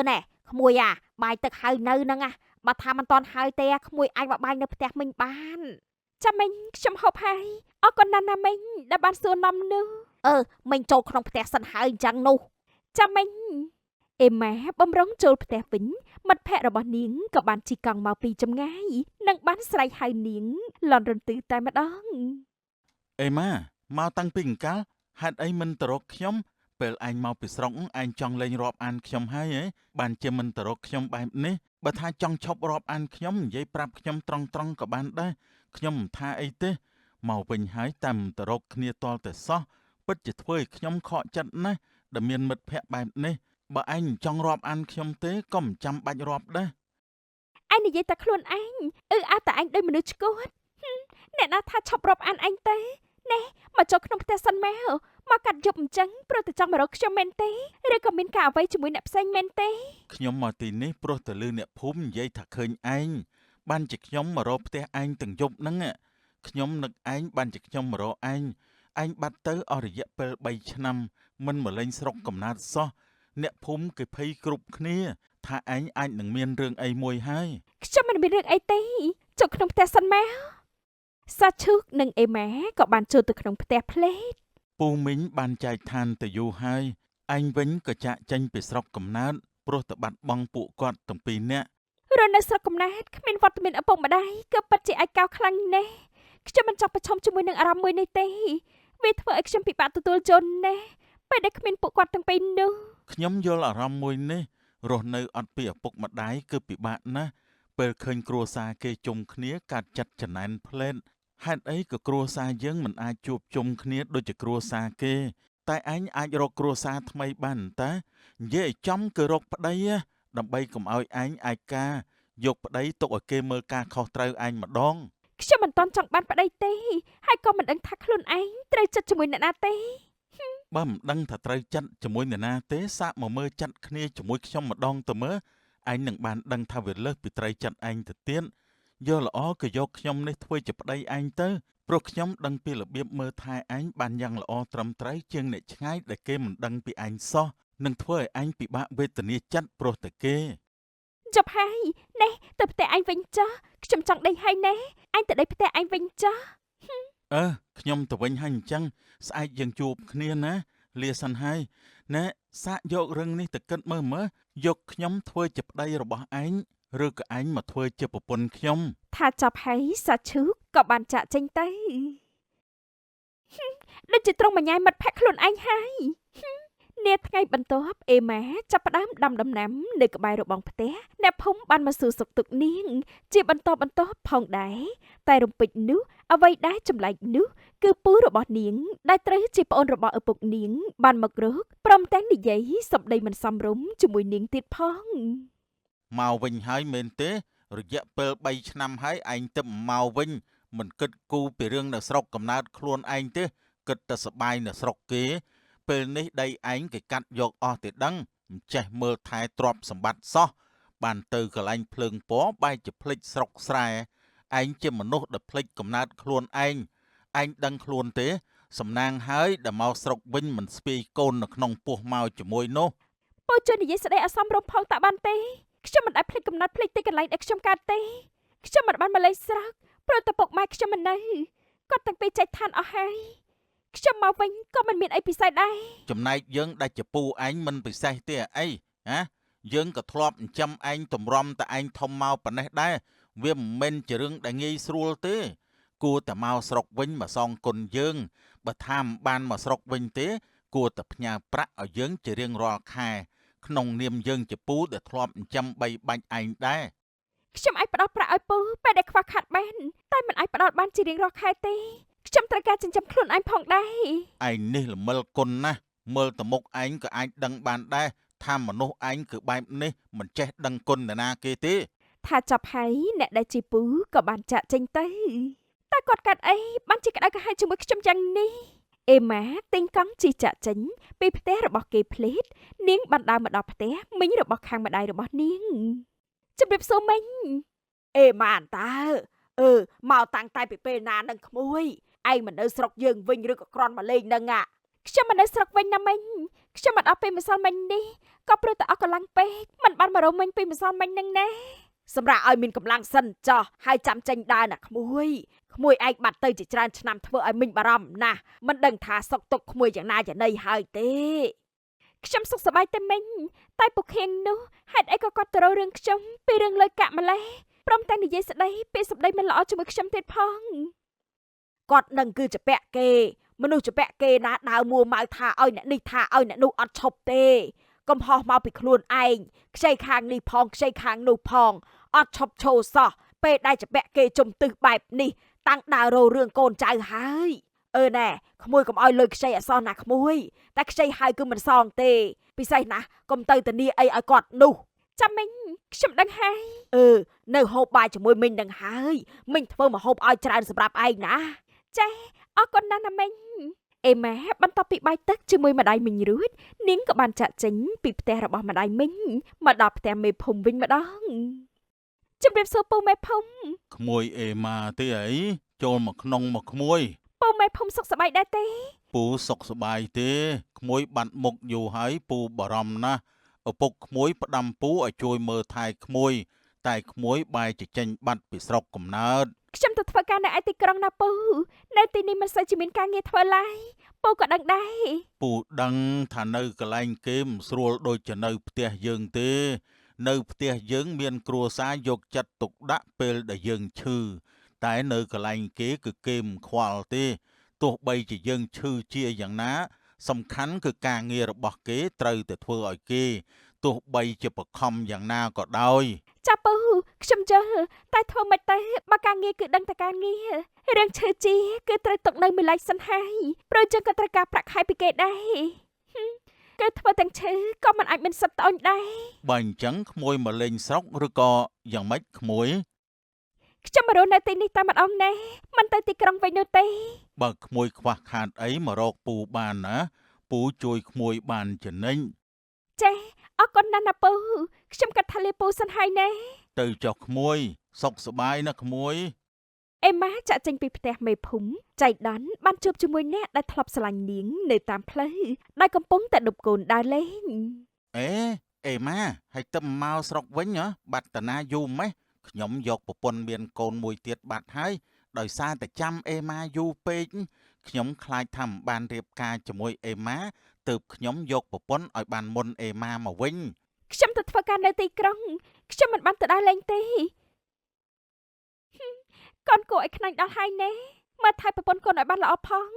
ណែក្មួយបាយទឹកហើយនៅហ្នឹងបើថាមិនតាន់ហើយទេក្មួយអាចមកបាយនៅផ្ទះមិញបានចាំមិញខ្ញុំហូបហើយអរគុណណាស់ណាមិញដែលបានសួរនាំនោះមិញចូលក្នុងផ្ទះសិនហើយអញ្ចឹងនោះចាំមិញអេម៉ាបំរុងចូលផ្ទះវិញមិត្តភ័ក្តិរបស់នាងក៏បានជិះកង់មកពីចម្ងាយនិងបានស្រែកហៅនាងលន់រន្ទឺតែម្ដងអេម៉ាមកតាំងពីអង្កលហេតុអីមិនទៅរកខ្ញុំពេលឯងមកពីស្រុកឯងចង់លេងរាប់អានខ្ញុំហើយហ៎បានជាមិនទៅរកខ្ញុំបែបនេះបើថាចង់ឈប់រាប់អានខ្ញុំនិយាយប្រាប់ខ្ញុំត្រង់ក៏បានដែរខ្ញុំមិនថាអីទេមកវិញហើយតែមិនទៅរកគ្នាតល់តែសោះពិតជាធ្វើឲ្យខ្ញុំខកចិត្តណាស់ដែលមានមិត្តភ័ក្តិបែបនេះបើឯងមិនចង់រាប់អានខ្ញុំទេក៏មិនចាំបាច់រាប់ដែរឯងនិយាយតែខ្លួនឯងតែឯងដូចមនុស្សឆ្កួតអ្នកណាថាឈប់រាប់អានឯងទេណែមកចូលក្នុងផ្ទះសិនមកកាត់យប់អញ្ចឹងព្រោះតែចង់មករកខ្ញុំមែនទេឬក៏មានការអ្វីជាមួយអ្នកផ្សេងមែនទេខ្ញុំមកទីនេះព្រោះតែលឺអ្នកភូមិនិយាយថាឃើញឯងបានជាខ្ញុំមករកផ្ទះឯងទាំងយប់ហ្នឹងខ្ញុំនឹកឯងបានជាខ្ញុំមករកឯងបាត់ទៅអស់រយៈពេល3ឆ្នាំមិនមកលេងស្រុកកំណើតសោះអ្នកភូមិគេភ័យគ្រប់គ្នាថាឯងអាចនឹងមានរឿងអីមួយហើយខ្ញុំមិនមានរឿងអីទេចូលក្នុងផ្ទះសិនមកសាឈូកនិងអេម៉ាក៏បានចូលទៅក្នុងផ្ទះផ្លេតពូមីងបានចែកឋានទៅយូរហើយឯងវិញក៏ចាក់ចេញពីស្រុកកំណើតព្រោះតែបាត់បង់ពួកគាត់ទាំងពីរនាក់រស់នៅស្រុកកំណើតគ្មានវត្តមានឪពុកម្ដាយក៏ពិតជាឯកោខ្លាំងណាស់ខ្ញុំមិនចង់ប្រឈមជាមួយនឹងអារម្មណ៍មួយនេះទេវាធ្វើឲ្យខ្ញុំពិបាកទទួលយល់ណាស់ពេលដែលគ្មានពួកគាត់ទាំងពីរនោះខ្ញុំយល់អារម្មណ៍មួយនេះរស់នៅអត់ពីឪពុកម្ដាយគឺពិបាកណាស់ពេលឃើញគ្រួសារគេជុំគ្នាកាត់ចិត្តចំណែនផ្លែតហេតុអីក៏គ្រួសារយើងមិនអាចជួបជុំគ្នាដូចជាគ្រួសារគេតែឯងអាចរកគ្រួសារថ្មីបានតានិយាយឲ្យចំគឺរកប្តីដើម្បីកុំឲ្យឯងឯកាយកប្តីទុកឲ្យគេមើលការខុសត្រូវឯងម្ដងខ្ញុំមិនតន់ចង់បានប្តីទេហើយក៏មិនដឹងថាខ្លួនឯងត្រូវចិត្តជាមួយអ្នកណាទេបើមិនដឹងថាត្រូវចិត្តជាមួយអ្នកណាទេសាកមកមើលចិត្តគ្នាជាមួយខ្ញុំម្ដងទៅមើលឯងនឹងបានដឹងថាវាលើសពីត្រូវចិត្តឯងទៅទៀតយកល្អក៏យកខ្ញុំនេះធ្វើជាប្តីឯងទៅព្រោះខ្ញុំដឹងពីរបៀបមើលថែឯងបានយ៉ាងល្អត្រឹមត្រូវជាងអ្នកឆ្ងាយដែលគេមិនដឹងពីឯងសោះនឹងធ្វើឲ្យឯងពិបាកវេទនាចិត្តព្រោះតែគេចប់ហើយណែទៅផ្ទះឯងវិញចាស់ខ្ញុំចង់ដេកហើយណែឯងទៅដេកផ្ទះឯងវិញចាស់ខ្ញុំទៅវិញហើយអញ្ចឹងស្អែកយើងជួបគ្នាណាលាសិនហើយណែសាកយករឿងនេះទៅគិតមើលយកខ្ញុំធ្វើជាប្តីរបស់ឯងឬក៏ឯងមកធ្វើជាប្រពន្ធខ្ញុំថាចប់ហើយសាឈូកក៏បានចាក់ចេញទៅដូចជាត្រង់មួយញ៉ៃមិត្តភក្តិខ្លួនឯងហើយនាថ្ងៃបន្ទាប់អេម៉ាចាប់ផ្ដើមដាំដំណាំនៅក្បែររបងផ្ទះអ្នកភូមិបានមកសួរសុខទុក្ខនាងជាបន្តផងដែរតែរំពេចនោះអ្វីដែលចម្លែកនោះគឺពូរបស់នាងដែលត្រូវជាប្អូនរបស់ឪពុកនាងបានមករកព្រមទាំងនិយាយសម្ដីមិនសមរម្យជាមួយនាងទៀតផងមកវិញហើយមែនទេរយៈពេល3ឆ្នាំហើយឯងទៅមកវិញមិនគិតគូរពីរឿងនៅស្រុកកំណើតខ្លួនឯងទេគិតតែសប្បាយនៅស្រុកគេពេលនេះដីឯងគេកាត់យកអស់ទេដឹងមិនចេះមើលថែទ្រព្យសម្បត្តិសោះ បានទៅកន្លែងភ្លើងពណ៌បែរជាភ្លេចស្រុកស្រែឯងជាមនុស្សដែលភ្លេចកំណើតខ្លួនឯងដឹងខ្លួនទេសំណាងហើយដែលមកស្រុកវិញមិនស្ពាយកូននៅក្នុងពោះមកជាមួយនោះ ពូជួយនិយាយស្ដីអសមរម្យផងតើបានទេខ្ញុំមិនដែលភ្លេចកំណត់ភ្លេចទីកន្លែងដែលខ្ញុំកើតទេខ្ញុំមិនបានមកលេងស្រុកព្រោះតែពុកម៉ែខ្ញុំមិននៅគាត់ទាំងពីរចែកឋានអស់ហើយខ្ញុំមកវិញក៏មិនមានអីពិសេសដែរ ចំណែកយើងដែលជាពូឯងមិនពិសេសទេអីណាយើងក៏ធ្លាប់ចិញ្ចឹមឯងតម្រាំតែឯងធំមកប៉ុណ្ណេះដែរវាមិនមែនជារឿងដែលងាយស្រួលទេគួរតែមកស្រុកវិញមកសងគុណយើងបើថាមិនបានមកស្រុកវិញទេគួរតែផ្ញើប្រាក់ឲ្យយើងជារៀងរាល់ខែក្នុងនាមយើងជាពូដែលធ្លាប់ចិញ្ចឹមបីបាច់ឯងដែរ ខ្ញុំអាចផ្ដល់ប្រាក់ឲ្យពូពេលដែលខ្វះខាតបានតែមិនអាចផ្ដល់បានជារៀងរាល់ខែទេខ្ញុំត្រូវការចិញ្ចឹមខ្លួនឯងផងដែរ ឯងនេះល្មិលគុណណាស់មើលទៅមុខឯងក៏អាចដឹងបានដែរថាមនុស្សឯងគឺបែបនេះមិនចេះដឹងគុណនរណាគេទេ ថាចាប់ហើយអ្នកដែលជាពូក៏បានចាក់ចេញទៅតែគាត់កាត់អីបានជាក្តៅក្រហាយជាមួយខ្ញុំយ៉ាងនេះអេម៉ាទិញកង់ជិះចាក់ចេញពីផ្ទះរបស់គេភ្លេតនាងបានដើរមកដល់ផ្ទះមីងរបស់ខាងម្ដាយរបស់នាងជំរាបសួរមីងអេម៉ានតើមកតាំងតែពីពេលណានឹងក្មួយឯងមិននៅស្រុកយើងវិញឬក៏ក្រន់មកលេងនឹងខ្ញុំមិននៅស្រុកវិញណាមីងខ្ញុំមកដល់ពេលម្សិលមិញនេះក៏ព្រោះតែអស់កម្លាំងពេកមិនបានមករកមិញពីម្សិលមិញនឹងណាសម្រាប់ឲ្យមានកម្លាំងសិនចោះហើយចាំចេញដើរណាក្មួយឯងបាត់ទៅជាច្រើនឆ្នាំធ្វើឲ្យមីងបារម្ភណាស់មិនដឹងថាសុកទុកក្មួយយ៉ាងណាយ៉ាងណីហើយទេខ្ញុំសុខសប្បាយតែមីងតែពុកខៀងនោះហេតុអីក៏គាត់ទៅរករឿងខ្ញុំពីរឿងលុយកាក់ម្លេះព្រមទាំងនិយាយស្ដីពីសម្ដីមិនល្អជាមួយខ្ញុំទៀតផងគាត់នឹងគឺជាពាក់គេមនុស្សជាពាក់គេណាដើរមួម៉ៅថាឲ្យអ្នកនេះថាឲ្យអ្នកនោះអត់ឈប់ទេកំហុសមកពីខ្លួនឯងខ្ចីខាងនេះផងខ្ចីខាងនោះផងអត់ឈប់ឈោសោះពេលដែលជាពាក់គេជំទឹះបែបនេះតាំងដើររោរឿងកូនចៅហើយណែក្មួយកុំឲ្យលុយខ្ចីអសោះណាក្មួយតែខ្ចីហើយគឺមិនសងទេពិសេសណាកុំទៅធានាអីឲ្យគាត់នោះចាំមីងខ្ញុំដឹងហើយនៅហូបបាយជាមួយមីងដឹងហើយមីងធ្វើមកហូបឲ្យច្រើនសម្រាប់ឯងណាចាអរគុណណាស់ណាមីងអេម៉ាបន្ទាប់ពីបាយទឹកជាមួយម្ដាយមីងរួចនាងក៏បានចាក់ចេញពីផ្ទះរបស់ម្ដាយមីងមកដល់ផ្ទះមេភូមិវិញម្ដងជំរាបសួរពូមេភូមិ ក្មួយអេម៉ាទេអីចូលមកក្នុងមកក្មួយ ពូមេភូមិសុខសប្បាយដែរទេ ពូសុខសប្បាយទេក្មួយបាត់មុខយូរហើយពូបារម្ភណាស់ឪពុកក្មួយផ្ដាំពូឲ្យជួយមើលថែក្មួយតែក្មួយបែរជាចេញបាត់ពីស្រុកកំណើត ខ្ញុំទៅធ្វើការនៅឯទីក្រុងណាពូនៅទីនេះមិនសូវជាមានការងារធ្វើឡើយពូក៏ដឹងដែរ ពូដឹងថានៅកន្លែងគេមិនស្រួលដូចជានៅផ្ទះយើងទេនៅផ្ទះយើងមានគ្រួសារយកចិត្តទុកដាក់ពេលដែលយើងឈឺតែនៅកន្លែងគេគឺគេមិនខ្វល់ទេទោះបីជាយើងឈឺជាយ៉ាងណាសំខាន់គឺការងាររបស់គេត្រូវតែធ្វើឲ្យគេទោះបីជាបខំយ៉ាងណាក៏ដោយ ចាពូខ្ញុំយល់តែធ្វើមិនទៅបើការងារគឺដឹងតែការងាររឿងឈឺជាគឺត្រូវຕົកនៅមួយឡែកសិនហើយព្រោះយើងក៏ត្រូវការប្រាក់ខែពីគេដែរគឺធ្វើទាំងឈឺក៏មិនអាចមានសិទ្ធិត្អូញដែរ បើអញ្ចឹងក្មួយមកលេងស្រុកឬក៏យ៉ាងម៉េចក្មួយ ខ្ញុំមករស់នៅទីនេះតែម្ដងណាមិនទៅទីក្រុងវិញនោះទេ បើក្មួយខ្វះខាតអីមករកពូបានណាពូជួយក្មួយបានចំណេញ ចាអរគុណណាស់ណាពូខ្ញុំកាត់ថាលាពូសិនហើយណា ទៅចុះក្មួយសុខសប្បាយណាក្មួយ អេម៉ាចាក់ចេញពីផ្ទះមេភូមិចៃដន្យបានជួបជាមួយអ្នកដែលធ្លាប់ស្រឡាញ់នាងនៅតាមផ្លូវដែលកំពុងតែដប់កូនដើរលេង អេម៉ាហើយទៅមកស្រុកវិញហ៎បាត់តាណាយូរម៉េះខ្ញុំយកប្រពន្ធមានកូនមួយទៀតបាត់ហើយដោយសារតែចាំអេម៉ាយូរពេកខ្ញុំខ្លាចថាមិនបានរៀបការជាមួយអេម៉ាទើបខ្ញុំយកប្រពន្ធឲ្យបានមុនអេម៉ាមកវិញ ខ្ញុំទៅធ្វើការនៅទីក្រុងខ្ញុំមិនបានទៅដើរលេងទេកូនគួរឲ្យខ្លាញ់ដល់ហើយណែមើលថែប្រពន្ធកូនឲ្យបានល្អផង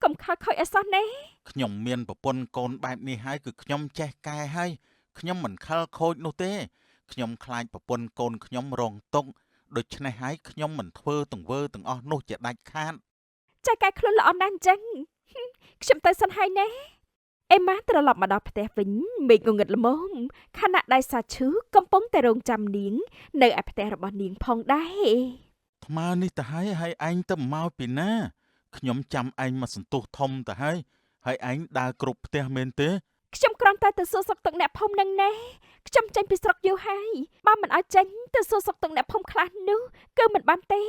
កុំខលខូចអសោះណែ ខ្ញុំមានប្រពន្ធកូនបែបនេះហើយគឺខ្ញុំចេះកែហើយខ្ញុំមិនខលខូចនោះទេខ្ញុំខ្លាចប្រពន្ធកូនខ្ញុំរងទុក្ខដូច្នេះហើយខ្ញុំមិនធ្វើទង្វើទាំងអស់នោះជាដាច់ខាត ចែកកែខ្លួនល្អណាស់អញ្ចឹងខ្ញុំទៅសិនហើយណែអេម៉ាត្រឡប់មកដល់ផ្ទះវិញមេឃងងឹតល្មមខណៈដែលសាឈឺកំពុងតែរងចាំនាងនៅឯផ្ទះរបស់នាងផងដែរ ថ្មនេះទៅហើយឯងទៅមកពីណាខ្ញុំចាំឯងមកសន្ទុះធំទៅហើយឯងដើរគ្រប់ផ្ទះមែនទេ ខ្ញុំគ្រាន់តែទៅសួរសុខទុក្ខអ្នកភូមិនឹងណាខ្ញុំចេញពីស្រុកយូរហើយបើមិនឲ្យចេញទៅសួរសុខទុក្ខអ្នកភូមិខ្លះនោះគឺមិនបានទេ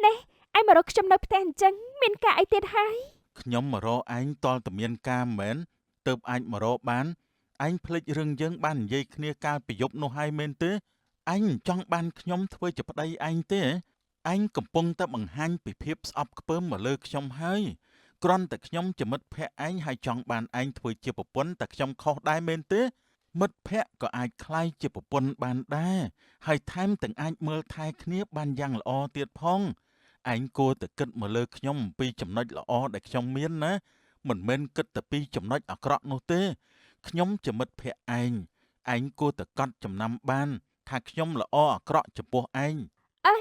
ណែឯងមករកខ្ញុំនៅផ្ទះអញ្ចឹងមានការអីទៀតហើយ ខ្ញុំមករកឯងតលតែមានការមែនទើបអាចមករកបានឯងភ្លេចរឿងយើងបាននិយាយគ្នាកាលពីយប់នោះហើយមែនទេឯងមិនចង់បានខ្ញុំធ្វើជាប្តីឯងទេឯងកំពុងតែបង្ហាញពីភាពស្អប់ខ្ពើមមកលើខ្ញុំហើយគ្រាន់តែខ្ញុំជាមិត្តភក្តិឯងហើយចង់បានឯងធ្វើជាប្រពន្ធតែខ្ញុំខុសដែរមែនទេមិត្តភក្តិក៏អាចក្លាយជាប្រពន្ធបានដែរហើយថែមទាំងអាចមើលថែគ្នាបានយ៉ាងល្អទៀតផងឯងគួរតែគិតមកលើខ្ញុំអំពីចំណុចល្អដែលខ្ញុំមានណាមិនមែនគិតតែពីចំណុចអាក្រក់នោះទេខ្ញុំជាមិត្តភក្តិឯងគួរតែកត់ចំណាំបានថាខ្ញុំល្អអាក្រក់ចំពោះឯង អី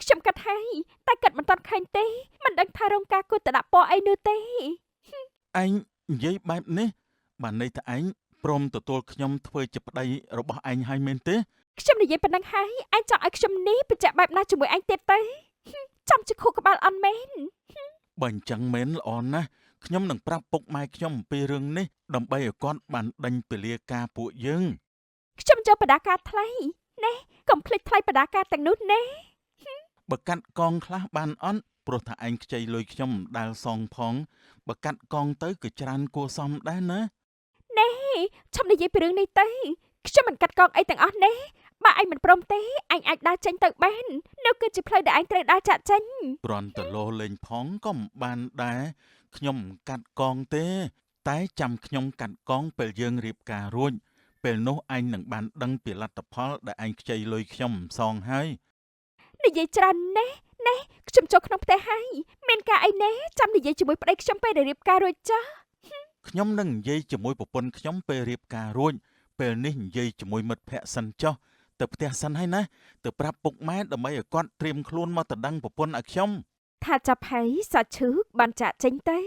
ខ្ញុំកាត់ហើយតែកាត់មិនតាន់ឃើញទេមិនដឹងថារងការគួរតែដាក់ពណ៌អីនោះទេ ឯងនិយាយបែបនេះបានន័យថាឯងព្រមទទួលខ្ញុំធ្វើជាប្តីរបស់ឯងហើយមែនទេ ខ្ញុំនិយាយប៉ុណ្ណឹងហើយឯងចង់ឲ្យខ្ញុំនេះបញ្ជាក់បែបណាជាមួយឯងទៀតទេចាំជាខួរក្បាលអន់មែន បើអញ្ចឹងមែនល្អណាស់ខ្ញុំនឹងប្រាប់ពុកម៉ែខ្ញុំអំពីរឿងនេះដើម្បីឲ្យគាត់បានដេញពលាការពួកយើង ខ្ញុំចូលបដាការថ្លៃណែកុំភ្លេចថ្លៃបដាការទាំងនោះណែ បើកាត់កងខ្លះបានអត់ព្រោះថាឯងខ្ចីលុយខ្ញុំមិនដែលសងផងបើកាត់កងទៅក៏ច្រើនគួរសមដែរណា ណែឈប់និយាយពីរឿងនេះទៅខ្ញុំមិនកាត់កងអីទាំងអស់ណែបើឯងមិនព្រមទេអញអាចដើរចេញទៅបាននោះគឺជាផ្លូវដែលឯងត្រូវដើរចាក់ចេញ គ្រាន់តែលោលេងផងក៏មិនបានដែរខ្ញុំមិនកាត់កងទេតែចាំខ្ញុំកាត់កងពេលយើងរៀបការរួចពេលនោះឯងនឹងបានដឹងពីលទ្ធផលដែលឯងខ្ចីលុយខ្ញុំមិនសងហើយ និយាយច្រើនណែខ្ញុំចូលក្នុងផ្ទះហើយមានការអីណែចាំនិយាយជាមួយប្តីខ្ញុំពេលដែលរៀបការរួចចាស់ ខ្ញុំនឹងនិយាយជាមួយប្រពន្ធខ្ញុំពេលរៀបការរួចពេលនេះនិយាយជាមួយមិត្តភ័ក្តិសិនចុះទៅផ្ទះសិនហើយណាទៅប្រាប់ពុកម៉ែដើម្បីឲ្យគាត់ត្រៀមខ្លួនមកទៅដឹងប្រពន្ធឲ្យខ្ញុំ ថាចាប់ហើយសាច់ឈឺបានចាក់ចេញទៅ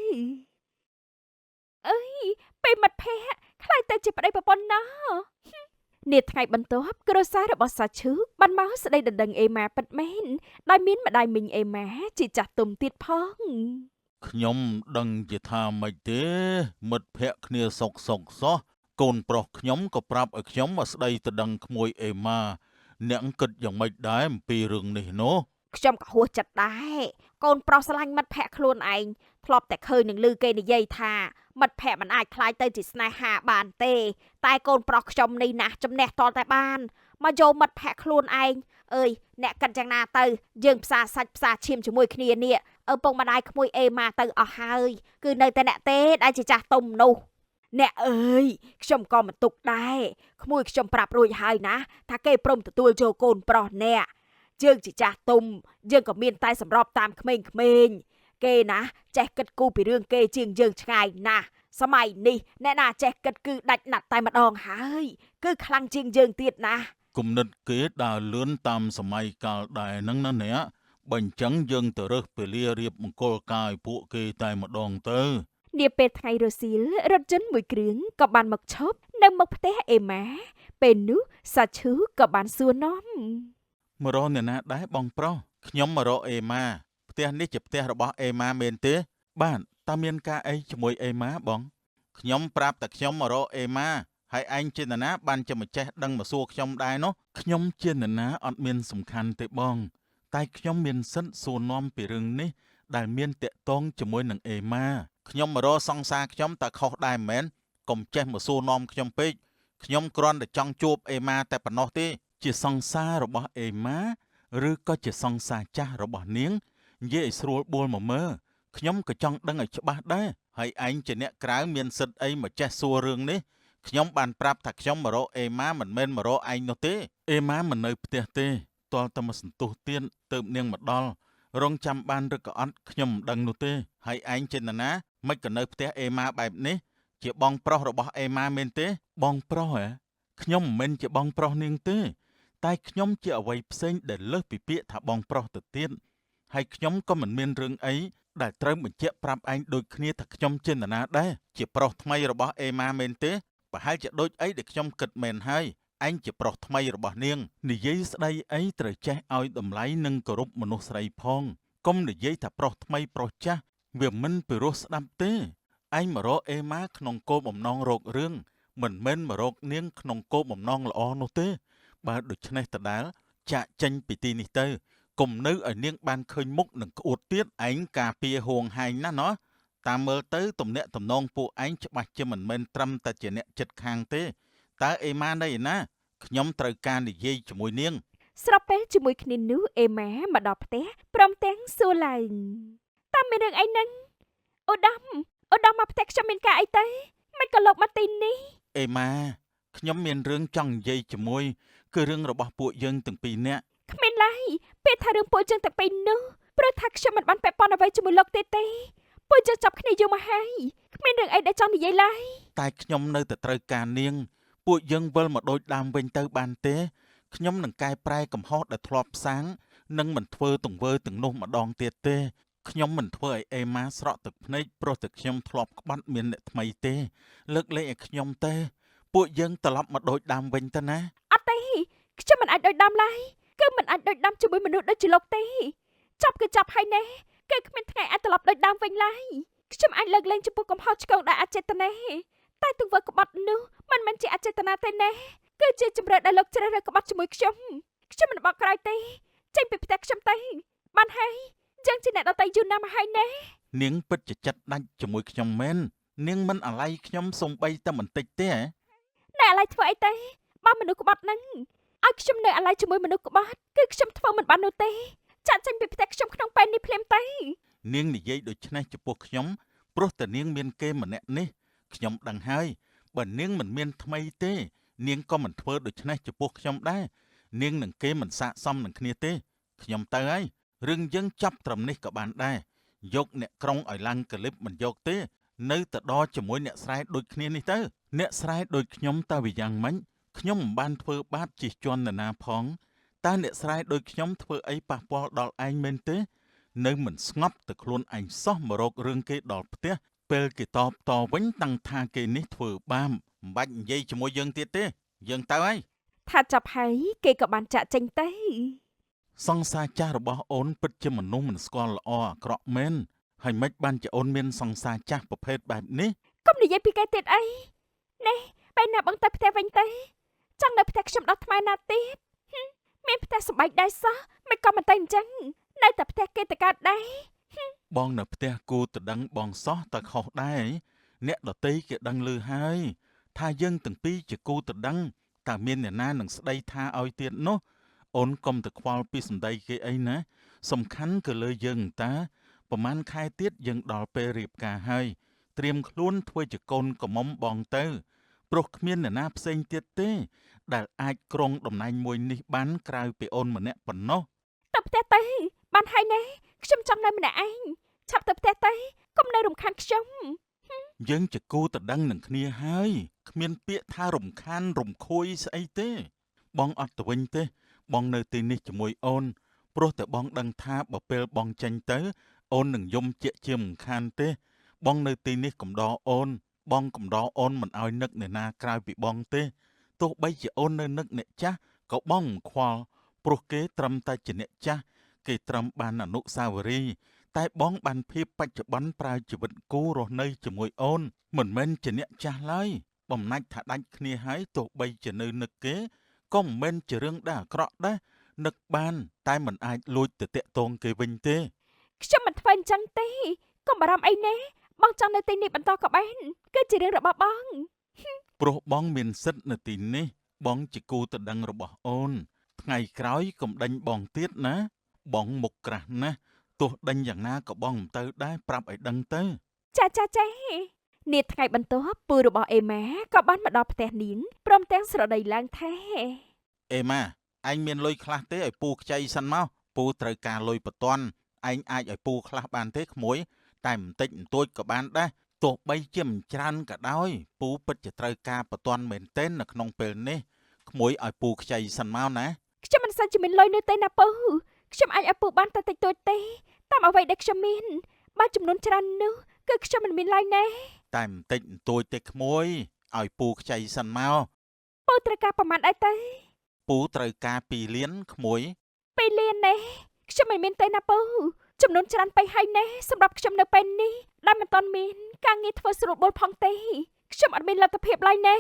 អើយពេលមិត្តភ័ក្តិខ្លាចទៅជាប្តីប្រពន្ធណោះនាថ្ងៃបន្ទាប់គ្រួសាររបស់សាច់ឈឺបានមកស្ដីដណ្ដឹងអេម៉ាពិតមែនដោយមានម្ដាយមីងអេម៉ាជាចាស់ទុំទៀតផង ខ្ញុំដឹងជាថាម៉េចទេមិត្តភ័ក្តិគ្នាសុកសោះកូនប្រុសខ្ញុំក៏ប្រាប់ឲ្យខ្ញុំមកស្ដីទៅដឹងក្មួយអេម៉ាអ្នកគិតយ៉ាងម៉េចដែរអំពីរឿងនេះនោះ ខ្ញុំក៏ហួសចិត្តដែរកូនប្រុសស្រឡាញ់មិត្តភ័ក្តិខ្លួនឯងធ្លាប់តែឃើញនឹងឮគេនិយាយថាមិត្តភ័ក្តិមិនអាចខ្លាយទៅជាស្នេហាបានទេតែកូនប្រុសខ្ញុំនេះណាស់ចំណេះតតែបានមកយកមិត្តភ័ក្តិខ្លួនឯងអើយអ្នកគិតយ៉ាងណាទៅយើងផ្សារសាច់ផ្សារឈាមជាមួយគ្នានេះឪពុកម្ដាយក្មួយអេម៉ាទៅអស់ហើយគឺនៅតែអ្នកទេដែលជាចាស់ទុំនោះអ្នកអើយខ្ញុំក៏មិនទុកដែរក្មួយខ្ញុំប្រាប់រួចហើយណាថាគេព្រមទទួលយកកូនប្រុសអ្នកយើងជាចាស់ទុំយើងក៏មានតែសម្របតាមក្មេងៗគេណាចេះគិតគូរពីរឿងគេជាងយើងឆ្ងាយណាស់សម័យនេះអ្នកណាចេះគិតគឺដាច់ណាត់តែម្ដងហើយគឺខ្លាំងជាងយើងទៀតណា គំនិតគេដើរលឿនតាមសម័យកាលដែរហ្នឹងណាអ្នកបើអញ្ចឹងយើងទៅរើសពលារៀបមង្គលការឲ្យពួកគេតែម្ដងទៅ នាពេលថ្ងៃរសៀលរថយន្តមួយគ្រឿងក៏បានមកឈប់នៅមុខផ្ទះអេម៉ាពេលនោះសាច់ឈឺក៏បានសួរនាំ មករកអ្នកណាដែរបងប្រុសខ្ញុំមករកអេម៉ាផ្ទះនេះជាផ្ទះរបស់អេម៉ាមែនទេបាទតើមានការអីជាមួយអេម៉ាបងខ្ញុំប្រាប់តែខ្ញុំមករកអេម៉ាហើយឯងជានរណាបានជាម្ចេះដឹងមកសួរខ្ញុំដែរនោះខ្ញុំជានរណាអត់មានសំខាន់ទេបងតែខ្ញុំមានសិទ្ធិសួរនាំពីរឿងនេះដែលមានតាក់ទងជាមួយនឹងអេម៉ាខ្ញុំមករកសង្សារខ្ញុំតែខុសដែរមែនកុំចេះមកសួរនាំខ្ញុំពេកខ្ញុំគ្រាន់តែចង់ជួបអេម៉ាតែប៉ុណ្ណោះទេជាសង្សាររបស់អេម៉ាឬក៏ជាសង្សារចាស់របស់នាងនិយាយឲ្យស្រួលបួលមកមើលខ្ញុំក៏ចង់ដឹងឲ្យច្បាស់ដែរហើយឯងជាអ្នកក្រៅមានសិទ្ធិអីមកចេះសួររឿងនេះខ្ញុំបានប្រាប់ថាខ្ញុំមករកអេម៉ាមិនមែនមករកឯងនោះទេអេម៉ាមិននៅផ្ទះទេទាល់តែមកសន្ទុះទៀតទៅនាងមកដល់រងចាំបានឬក៏អត់ខ្ញុំមិនដឹងនោះទេហើយឯងចេតនាមិនក៏នៅផ្ទះអេម៉ាបែបនេះជាបងប្រុសរបស់អេម៉ាមែនទេបងប្រុសហ៎ខ្ញុំមិនមែនជាបងប្រុសនាងទេតែខ្ញុំជាអ្វីផ្សេងដែលលើសពីពាក្យថាបងប្រុសទៅទៀតហើយខ្ញុំក៏មិនមានរឿងអីដែលត្រូវបញ្ជាក់ប្រាប់ឯងដូចគ្នាថាខ្ញុំចេតនាដែរជាប្រុសថ្មីរបស់អេម៉ាមែនទេប្រហែលជាដូចអីដែលខ្ញុំគិតមែនហើយឯងជាប្រុសថ្មីរបស់នាងនិយាយស្ដីអីត្រូវចេះឲ្យតម្លៃនិងគោរពមនុស្សស្រីផងកុំនិយាយថាប្រុសថ្មីប្រុសចាស់វាមិនពិរោះស្ដាប់ទេឯងមករកអេម៉ាក្នុងគោលបំណងរករឿង មិនមែនមករកនាងក្នុងគោលបំណងល្អនោះទេបើដូច្នេះតដាលចាក់ចេញពីទីនេះទៅកុំនៅឲ្យនាងបានឃើញមុខនឹងក្អួតទៀតឯងការពារហួងហែងណាណោះតាមមើលទៅទំនាក់ទំនងពួកឯងច្បាស់ជាមិនមែនត្រឹមតែជាអ្នកចិត្តខាងទេតើអេម៉ានៅឯណាខ្ញុំត្រូវការនិយាយជាមួយនាង ស្របពេលជាមួយគ្នានោះអេម៉ាមកដល់ផ្ទះព្រមទាំងសួរឡើងតាមមានរឿងអីហ្នឹងឧត្តមមកផ្ទះខ្ញុំមានការអីទៅមិនក៏លោកមកទីនេះ អេម៉ាខ្ញុំមានរឿងចង់និយាយជាមួយគឺរឿងរបស់ពួកយើងទាំងពីរនាក់ គ្មានឡើយពេលថារឿងពួកយើងទាំងពីរនោះព្រោះថាខ្ញុំមិនបានពាក់ព័ន្ធអ្វីជាមួយលោកទេពួកយើងចាប់គ្នាយូរមកហើយគ្មានរឿងអីដែលចង់និយាយឡើយ តែខ្ញុំនៅតែត្រូវការនាងពួកយើងវិលមកដូចដើមវិញទៅបានទេខ្ញុំនឹងកែប្រែកំហុសដែលធ្លាប់សាងនិងមិនធ្វើទង្វើទាំងនោះម្ដងទៀតទេខ្ញុំមិនធ្វើឲ្យអេម៉ាស្រក់ទឹកភ្នែកព្រោះតែខ្ញុំធ្លាប់ក្បត់មានអ្នកថ្មីទេលើកលែងឲ្យខ្ញុំទេពួកយើងត្រឡប់មកដូចដើមវិញទៅណា អត់ទេខ្ញុំមិនអាចដូចដើមឡើយគឺមិនអាចដូចដើមជាមួយមនុស្សដូចជាលោកទេចាប់គឺចាប់ហើយណែគឺគ្មានថ្ងៃអាចត្រឡប់ដូចដើមវិញឡើយខ្ញុំអាចលើកលែងចំពោះកំហុសឆ្គងដែលអចេតនាតែទង្វើក្បត់នោះមិនមែនជាអចេតនាទេណែគឺជាជំរឿនដែលលោកជ្រើសរើសក្បត់ជាមួយខ្ញុំមិនបកក្រោយទេចេញពីផ្ទះខ្ញុំទៅបានហើយយើងជាអ្នកដតីយូរណាស់មកហើយណែ នាងពិតជាចិត្តដាច់ជាមួយខ្ញុំមែននាងមិនអាឡ័យខ្ញុំសូម្បីតែបន្តិចទេ ណែអាឡ័យធ្វើអីទេបើមនុស្សក្បត់ហ្នឹងឲ្យខ្ញុំនៅអាឡ័យជាមួយមនុស្សក្បត់គឺខ្ញុំធ្វើមិនបាននោះទេចាក់ចេញពីផ្ទះខ្ញុំក្នុងពេលនេះភ្លាមទៅ នាងនិយាយដូចនេះចំពោះខ្ញុំព្រោះតែនាងមានគេម្នាក់នេះខ្ញុំដឹងហើយបើនាងមិនមានថ្មីទេនាងក៏មិនធ្វើដូចនេះចំពោះខ្ញុំដែរនាងនឹងគេមិនស័ក្តិសមនឹងគ្នាទេខ្ញុំទៅហើយរឿងយើងចាប់ត្រឹមនេះក៏បានដែរយកអ្នកក្រុងឲ្យឡើងកលិបមិនយកទេនៅតែដជាមួយអ្នកស្រែដូចគ្នានេះទៅអ្នកស្រែដូចខ្ញុំតើវាយ៉ាងម៉េចខ្ញុំមិនបានធ្វើបាបជិះជាន់នរណាផងតើអ្នកស្រែដូចខ្ញុំធ្វើអីប៉ះពាល់ដល់ឯងមែនទេនៅមិនស្ងប់ទៅខ្លួនឯងសោះមករករឿងគេដល់ផ្ទះពេលគេតបតវិញតាំងថាគេនេះធ្វើបាបមិនបាច់និយាយជាមួយយើងទៀតទេយើងទៅហើយ ថាចាប់ហើយគេក៏បានចាក់ចេញទៅ សង្សារចាស់របស់អូនពិតជាមនុស្សមិនស្គាល់ល្អអាក្រក់មែនហើយមិនបានជាអូនមានសង្សារចាស់ប្រភេទបែបនេះ កុំនិយាយពីគេទៀតអីណែបែរណាបងទៅផ្ទះវិញទៅចង់នៅផ្ទះខ្ញុំដល់ថ្មណាទៀតមានផ្ទះសម្បែងដែរសោះមិនក៏មិនទៅអញ្ចឹងនៅតែផ្ទះគេតកើតដែរ បងនៅផ្ទះគូទៅដឹងបងសោះតែខុសដែរអ្នកដតីគេដឹងលឺហើយថាយើងទាំងពីរជាគូទៅដឹងតើមានអ្នកណានឹងស្ដីថាឲ្យទៀតនោះអូនកុំទៅខ្វល់ពីសម្ដីគេអីណាសំខាន់គឺលើយើងតាប្រហែលខែទៀតយើងដល់ពេលរៀបការហើយត្រៀមខ្លួនធ្វើជាកូនកំមុំបងទៅព្រោះគ្មានអ្នកណាផ្សេងទៀតទេដែលអាចគ្រងតំណែងមួយនេះបានក្រៅពីអូនម្នាក់ប៉ុណ្ណោះ ទៅផ្ទះទៅបានហើយណែខ្ញុំចង់នៅម្នាក់ឯងឆាប់ទៅផ្ទះទៅកុំនៅរំខានខ្ញុំ យើងជាគូតដឹងនឹងគ្នាហើយគ្មានពាក្យថារំខានរំខួយស្អីទេបងអត់ទៅវិញទេបងនៅទីនេះជាមួយអូនព្រោះតែបងដឹងថាបើពេលបងចេញទៅអូននឹងយំជាជាមិនខានទេបងនៅទីនេះកំដរអូនបងកំដរអូនមិនឲ្យនឹកអ្នកណាក្រៅពីបងទេទោះបីជាអូននៅនឹកអ្នកចាស់ក៏បងមិនខ្វល់ព្រោះគេត្រឹមតែជាអ្នកចាស់គេត្រឹមបានអនុស្សាវរីយ៍តែបងបានភាពបច្ចុប្បន្នប្រើជីវិតគូរស់នៅជាមួយអូនមិនមែនជាអ្នកចាស់ឡើយបំណាច់ថាដាច់គ្នាហើយទោះបីជានៅនឹកគេក៏មិនមែនជារឿងដែលអាក្រក់ដែរនឹកបានតែមិនអាចលួចទៅតាក់ទងគេវិញទេ ខ្ញុំមិនធ្វើអញ្ចឹងទេកុំបារម្ភអីណែបងចង់នៅទីនេះបន្តក៏បានគឺជារឿងរបស់បង ព្រោះបងមានសិទ្ធិនៅទីនេះបងជាគូតដឹងរបស់អូនថ្ងៃក្រោយកុំដេញបងទៀតណាបងមុខក្រាស់ណាស់ទោះដេញយ៉ាងណាក៏បងមិនទៅដែរប្រាប់ឲ្យដឹងទៅ ចានាថ្ងៃបន្ទាប់ពូរបស់អេម៉ាក៏បានមកដល់ផ្ទះនាងព្រមទាំងស្រដីឡើងថា អេម៉ាឯងមានលុយខ្លះទេឲ្យពូខ្ចីសិនមកពូត្រូវការលុយបន្ទាន់ឯងអាចឲ្យពូខ្លះបានទេក្មួយតែបន្តិចបន្តួចក៏បានដែរទោះបីជាមិនច្រើនក៏ដោយពូពិតជាត្រូវការបន្ទាន់មែនទែននៅក្នុងពេលនេះក្មួយឲ្យពូខ្ចីសិនមកណា ខ្ញុំមិនសូវជាមានលុយនោះទេណាពូខ្ញុំអាចឲ្យពូបានតែតិចតួចទេតាមអ្វីដែលខ្ញុំមានបើចំនួនច្រើននោះគឺខ្ញុំមិនមានឡើយណែ តែបន្តិចបន្តួចទេក្មួយឲ្យពូខ្ចីសិនមក ពូត្រូវការប្រមាណអីទេ ពូត្រូវការ2លានក្មួយ 2លានណែខ្ញុំមិនមានទេណាពូចំនួនច្រើនពេកហើយណែសម្រាប់ខ្ញុំនៅពេលនេះដែលមិនទាន់មានការងារធ្វើស្រួលបួលផងទេ ខ្ញុំអត់មានលទ្ធភាពឡើយណែ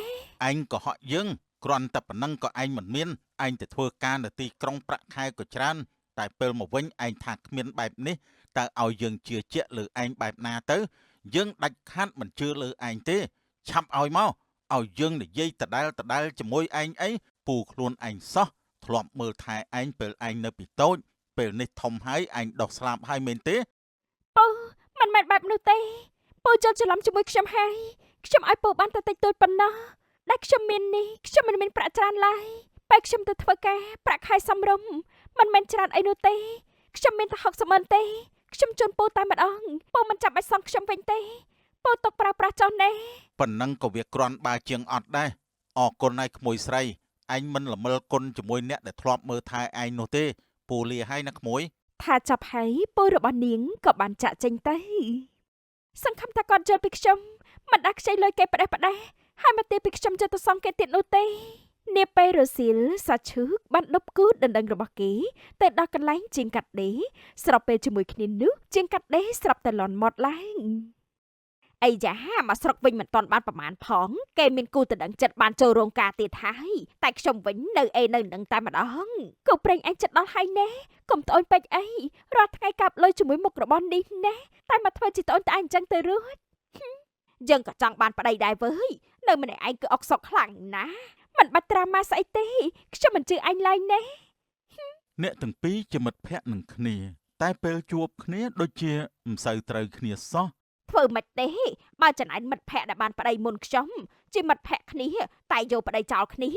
ឯងក៏ហក់យើងគ្រាន់តែប៉ុណ្ណឹងក៏ឯងមិនមានឯងទៅធ្វើការនៅទីក្រុងប្រាក់ខែក៏ច្រើនតែពេលមកវិញឯងថាគ្មានបែបនេះតើឲ្យយើងជឿជាក់លើឯងបែបណាទៅយើងដាច់ខាត់មិនជឿលើឯងទេឆាប់ឲ្យមកឲ្យយើងនិយាយដដែលជាមួយឯងអីពូខ្លួនឯងសោះធ្លាប់មើលថែឯងពេលឯងនៅពីតូចពេលនេះធំហើយឯងដោះស្លាប់ហើយមែនទេ ពូមិនមែនបែបនោះទេពូចូលច្រឡំជាមួយខ្ញុំហើយខ្ញុំឲ្យពូបានតែតិចតួចប៉ុណ្ណោះដែលខ្ញុំមាននេះខ្ញុំមិនមានប្រាក់ច្រើនឡើយពេលខ្ញុំទៅធ្វើការប្រាក់ខែសមរម្យមិនមែនច្រើនអីនោះទេខ្ញុំមានតែ60,000ទេខ្ញុំជូនពូតែម្ដងពូមិនចាំបាច់សងខ្ញុំវិញទេពូទុកប្រើប្រាស់ចុះណែ ប៉ុណ្ណឹងក៏វាគ្រាន់បើជាងអត់ដែរអរគុណហើយក្មួយស្រីឯងមិនល្មិលគុណជាមួយអ្នកដែលធ្លាប់មើលថែឯងនោះទេពូលាហើយណាក្មួយ ថាចាប់ហើយពូរបស់នាងក៏បានចាក់ចេញទៅសង្ឃឹមថាគាត់យល់ពីខ្ញុំមិនដាច់ខ្ចីលុយគេផ្ដេសផ្ដាសហើយមកទីពីខ្ញុំចិត្តទៅសងគេទៀតនោះទេនាពេលរសៀលសាឈឺកបានដប់គូតដណ្ដឹងរបស់គេទៅដល់កន្លែងជាងកាត់ដេរស្របពេលជាមួយគ្នានោះជាងកាត់ដេរស្រាប់តែលន់មាត់ឡើងអីយ៉ាមកស្រុកវិញមិនទាន់បានប្រមាណផងគេមានគូតដឹងចិត្តបានចូលរោងការទៀតហើយតែខ្ញុំវិញនៅអីនៅនឹងតែម្ដងគូប្រេងអញចិត្តដល់ហើយណែកុំត្អូញពេកអីរាល់ថ្ងៃកាប់លុយជាមួយមុខរបស់នេះណែតែមកធ្វើជាត្អូញត្អែអញ្ចឹងទៅរួចយើងក៏ចង់បានប្តីដែរវើយនៅម្នាក់ឯងគឺអុកសុកខ្លាំងណាស់មិនបាច់ត្រាម៉ាស្អីទេខ្ញុំមិនជឿអញឡើយណែ អ្នកទាំងពីរជាមិត្តភក្តិនឹងគ្នាតែពេលជួបគ្នាដូចជាមិនសូវត្រូវគ្នាសោះ ធ្វើមិនទេបើចំណែនមិត្តភក្តិដែលបានប្តីមុនខ្ញុំជាមិត្តភក្តិគ្នាតែយកប្តីចោលគ្នា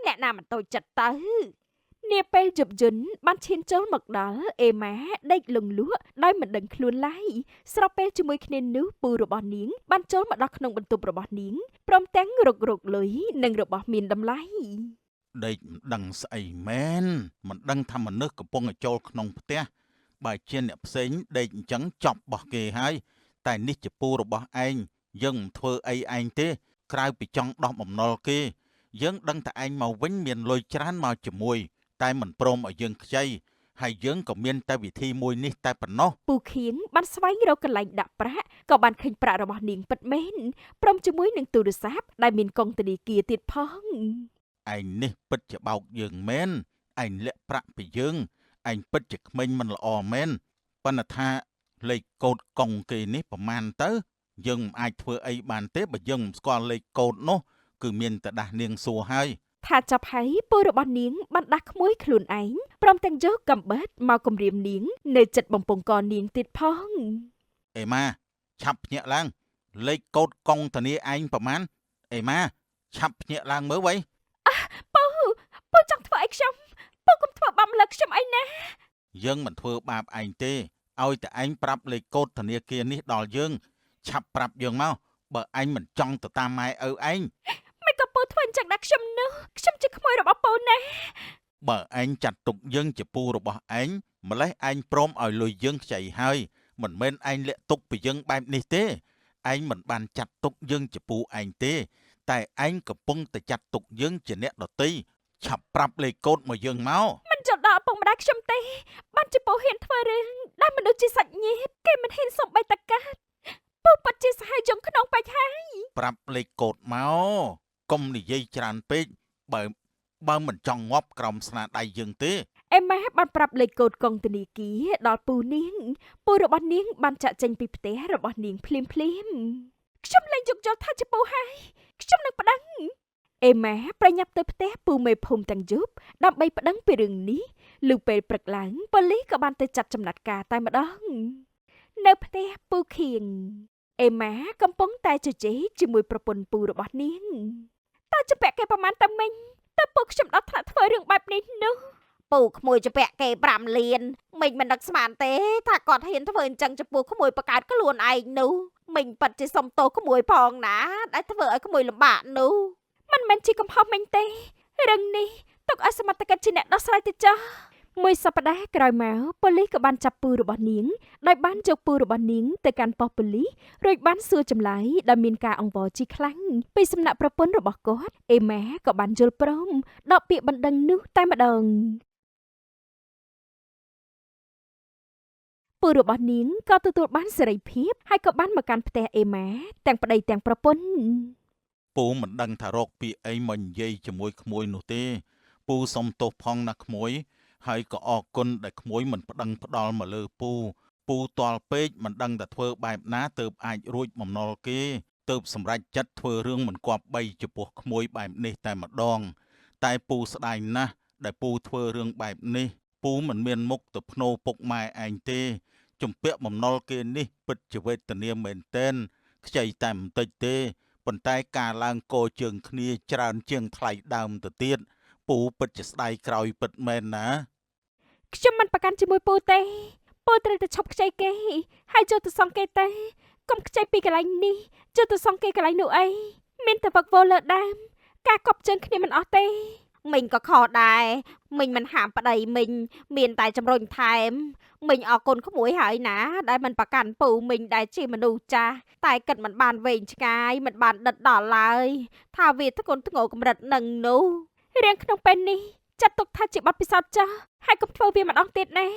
អ្នកណាមិនតូចចិត្តទៅនាពេលជប់យន្តបានឈានចូលមកដល់អេម៉ាដេកលងលក់ដោយមិនដឹងខ្លួនឡើយស្របពេលជាមួយគ្នានោះពូរបស់នាងបានចូលមកដល់ក្នុងបន្ទប់របស់នាងព្រមទាំងរកលុយនិងរបស់មានតម្លៃ ដេកមិនដឹងស្អីមែនមិនដឹងថាមនុស្សកំពុងតែចូលក្នុងផ្ទះបើជាអ្នកផ្សេងដេកអញ្ចឹងចប់បោះគេហើយតែនេះជាពូរបស់ឯងយើងមិនធ្វើអីឯងទេក្រៅពីចង់ដោះបំណុលគេយើងដឹងតែឯងមកវិញមានលុយច្រើនមកជាមួយតែមិនព្រមឲ្យយើងខ្ចីហើយយើងក៏មានតែវិធីមួយនេះតែប៉ុណ្ណោះ ពូខៀងបានស្វែងរកកន្លែងដាក់ប្រាក់ក៏បានឃើញប្រាក់របស់នាងពិតមែនព្រមជាមួយនឹងទូរស័ព្ទដែលមានកងធនាគារទៀតផង ឯងនេះពិតជាបោកយើងមែនឯងលាក់ប្រាក់ពីយើងឯងពិតជាក្មេងមិនល្អមែនប៉ុន្តែថាលេខកូដកុងគេនេះប្រមាណទៅយើងមិនអាចធ្វើអីបានទេបើយើងមិនស្គាល់លេខកូដនោះគឺមានតែដាស់នាងសួរហើយ ថាចាប់ហើយពូរបស់នាងបានដាស់ក្មួយខ្លួនឯងព្រមទាំងយកកំបិតមកគំរាមនាងនៅចិត្តបំពង់កនាងទៀតផង អេម៉ាឆាប់ភ្ញាក់ឡើងលេខកូដកុងធានាឯងប្រមាណអេម៉ាឆាប់ភ្ញាក់ឡើងមើលវ៉ៃ ពូចង់ធ្វើអីខ្ញុំពូកុំធ្វើបាបម្លឹកខ្ញុំអីណា យើងមិនធ្វើបាបឯងទេឲ្យតែឯងប្រាប់លេខកូដធនាគារនេះដល់យើងឆាប់ប្រាប់យើងមកបើឯងមិនចង់ទៅតាមម៉ែឪឯង មិនក៏ពូធ្វើអញ្ចឹងដាក់ខ្ញុំនោះខ្ញុំជាក្មួយរបស់ពូណា បើឯងចាត់ទុកយើងជាពូរបស់ឯងម្លេះឯងព្រមឲ្យលុយយើងខ្ចីហើយមិនមែនឯងលាក់ទុកពីយើងបែបនេះទេឯងមិនបានចាត់ទុកយើងជាពូឯងទេតែឯងកំពុងតែចាត់ទុកយើងជាអ្នកដទៃឆាប់ប្រាប់លេខកូដមកយើងមក មិនចង់ដល់ឪពុកម្ដាយខ្ញុំទេបានជាពូហ៊ានធ្វើរឿងដែលមនុស្សជាសាច់ញាតិគេមិនហ៊ានសុំបីតកាត់ពូពិតជាសហយងក្នុងបាច់ហើយ ប្រាប់លេខកូដមកកុំនិយាយច្រើនពេកបើមិនចង់ងាប់ក្រោមស្នាដៃយើងទេ អេម៉ាបានប្រាប់លេខកូដកងធនាគារដល់ពូនាងពូរបស់នាងបានចាក់ចេញពីផ្ទះរបស់នាងភ្លាមខ្ញុំលែងយកយល់ថាជាពូហើយខ្ញុំនឹងប្តឹងអេម៉ាប្រញាប់ទៅផ្ទះពូមេភូមិទាំងយប់ដើម្បីប្តឹងពីរឿងនេះលុះពេលព្រឹកឡើងប៉ូលីសក៏បានទៅចាត់ចំណាត់ការតែម្ដងនៅផ្ទះពូខៀងអេម៉ាកំពុងតែជជែកជាមួយប្រពន្ធពូរបស់នាងតើជាពាក់គេប្រមាណតើមិញតើពូខ្ញុំដល់ថ្នាក់ធ្វើរឿងបែបនេះនោះ ពូក្មួយជាពាក់គេ5លានមិញមិនដឹកស្មានទេថាគាត់ហ៊ានធ្វើអញ្ចឹងចំពោះក្មួយបកើតខ្លួនឯងនោះមិញប៉ាត់ជាសុំទោសក្មួយផងណាដែលធ្វើឲ្យក្មួយលំបាកនោះមិនមែនជាកំហុសមិញទេរឿងនេះទុកឲ្យសមត្ថកិច្ចជាអ្នកដោះស្រាយទៅចុះមួយសប្តាហ៍ក្រោយមកប៉ូលីសក៏បានចាប់ពូរបស់នាងដោយបានយកពូរបស់នាងទៅកាន់ប៉ុស្តិ៍ប៉ូលីសរួចបានសួរចម្លើយដែលមានការអង្វរជាខ្លាំងពីសំណាក់ប្រពន្ធរបស់គាត់អេម៉ាក៏បានយល់ព្រមដកពាក្យបណ្ដឹងនោះតែម្ដង ពូរបស់នាងក៏ទទួលបានសេរីភាពហើយក៏បានមកកាន់ផ្ទះអេម៉ាទាំងប្តីទាំងប្រពន្ធ ពូមិនដឹងថារកពីអីមកនិយាយជាមួយក្មួយនោះទេពូសុំទោសផងណាក្មួយហើយក៏អរគុណដែលក្មួយមិនប្តឹងផ្ដាល់មកលើពូទាល់ពេកមិនដឹងតែធ្វើបែបណាទើបអាចរួចបំណុលគេទើបសម្រេចចិត្តធ្វើរឿងមិនគប្បីចំពោះក្មួយបែបនេះតែម្ដងតែពូស្ដាយណាស់ដែលពូធ្វើរឿងបែបនេះពូមិនមានមុខទៅភ្នោពុកម៉ែឯងទេជំពាក់បំណុលគេនេះពិតជាវេទនាមែនទែនខ្ចីតែបន្តិចទេប៉ុន្តែការឡើងកោជើងគ្នាច្រើនជាងថ្លៃដើមទៅទៀតពូពិតជាស្ដាយក្រោយពិតមែនណា ខ្ញុំមិនប្រកាន់ជាមួយពូទេពូត្រូវតែឈប់ខ្ចីគេហើយចូលទៅសងគេទៅកុំខ្ចីពីកន្លែងនេះចូលទៅសងគេកន្លែងនោះអីមានតែវឹកវរលើដើមការកប់ជើងគ្នាមិនអស់ទេមិញក៏ខដែរមិញមិនហាមប្តីមិញមានតែជំរុញថែមមិញអរគុណក្មួយហើយណាដែលមិនប្រកាន់ពូមិញដែលជាមនុស្សចាស់តែគិតមិនបានវែងឆ្ងាយមិនបានដិតដល់ឡើយថាវាធ្ងន់ធ្ងរកម្រិតនឹងនោះរៀងក្នុងពេលនេះចាត់ទុកថាជាបទពិសោធន៍ចាស់ហើយកុំធ្វើវាម្ដងទៀតណា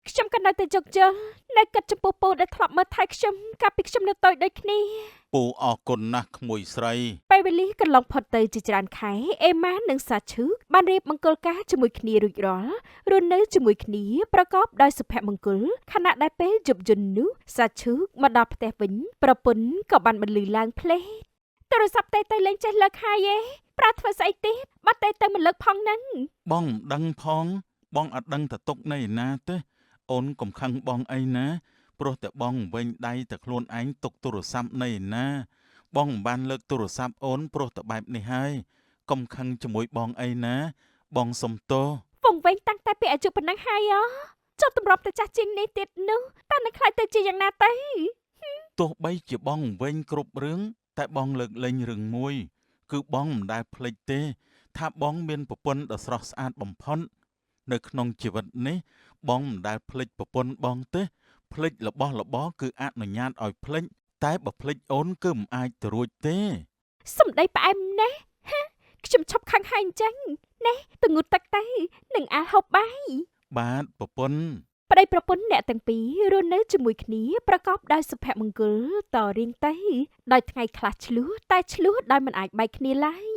ខ្ញុំក៏នៅតែជោគជ័យនៅគិតចំពោះពូដែលធ្លាប់មើលថែខ្ញុំកាលពីខ្ញុំនៅតូចដូចគ្នា ពូអរគុណណាស់ក្មួយស្រី ពេលវេលាកន្លងផុតទៅជាច្រើនខែអេម៉ានិងសាឈឺបានរៀបមង្គលការជាមួយគ្នារួចរាល់រស់នៅជាមួយគ្នាប្រកបដោយសុភមង្គលខណៈដែលពេលយប់យន្តនោះសាឈឺមកដល់ផ្ទះវិញប្រពន្ធក៏បានបន្លឺឡើងភ្លេចទូរស័ព្ទតេលេងចេះលើកហើយឯងប្រាធ្វើស្អីទៀតបាត់តេមិនលើកផងហ្នឹង បងមិនដឹងផងបងអត់ដឹងទៅទុកនៅឯណាទេអូនកុំខឹងបងអីណាព្រោះតែបងវិញដៃតែខ្លួនឯងទុកទូរស័ព្ទនៅឯណាបងមិនបានលើកទូរស័ព្ទអូនព្រោះតែបែបនេះហើយកុំខឹងជាមួយបងអីណាបងសុំទោស វងវែងតាំងតែពីអាយុប៉ុណ្ណឹងហើយចុះតម្រាប់ទៅចាស់ជាងនេះទៀតនោះតើនឹងខ្លាចទៅជាយ៉ាងណាទៅ ទោះបីជាបងវិញគ្រប់រឿងតែបងលើកលែងរឿងមួយគឺបងមិនដែលភ្លេចទេថាបងមានប្រពន្ធដ៏ស្រស់ស្អាតបំផុតនៅក្នុងជីវិតនេះបងមិនដែលភ្លេចប្រពន្ធបងទេភ្លេចរបស់របរគឺអនុញ្ញាតឲ្យភ្លេចតែបើភ្លេចអូនគឺមិនអាចទៅរួចទេ សំដីផ្អែមណាស់ខ្ញុំឈប់ខឹងហើយអញ្ចឹងណែទៅងូតទឹកទៅនឹងអាហូបបាយ បាទប្រពន្ធ ប្តីប្រពន្ធអ្នកទាំងពីររស់នៅជាមួយគ្នាប្រកបដោយសុភមង្គលតរៀងទៅដោយថ្ងៃខ្លះឆ្លោះតែឆ្លោះដោយមិនអាចបែកគ្នាឡើយ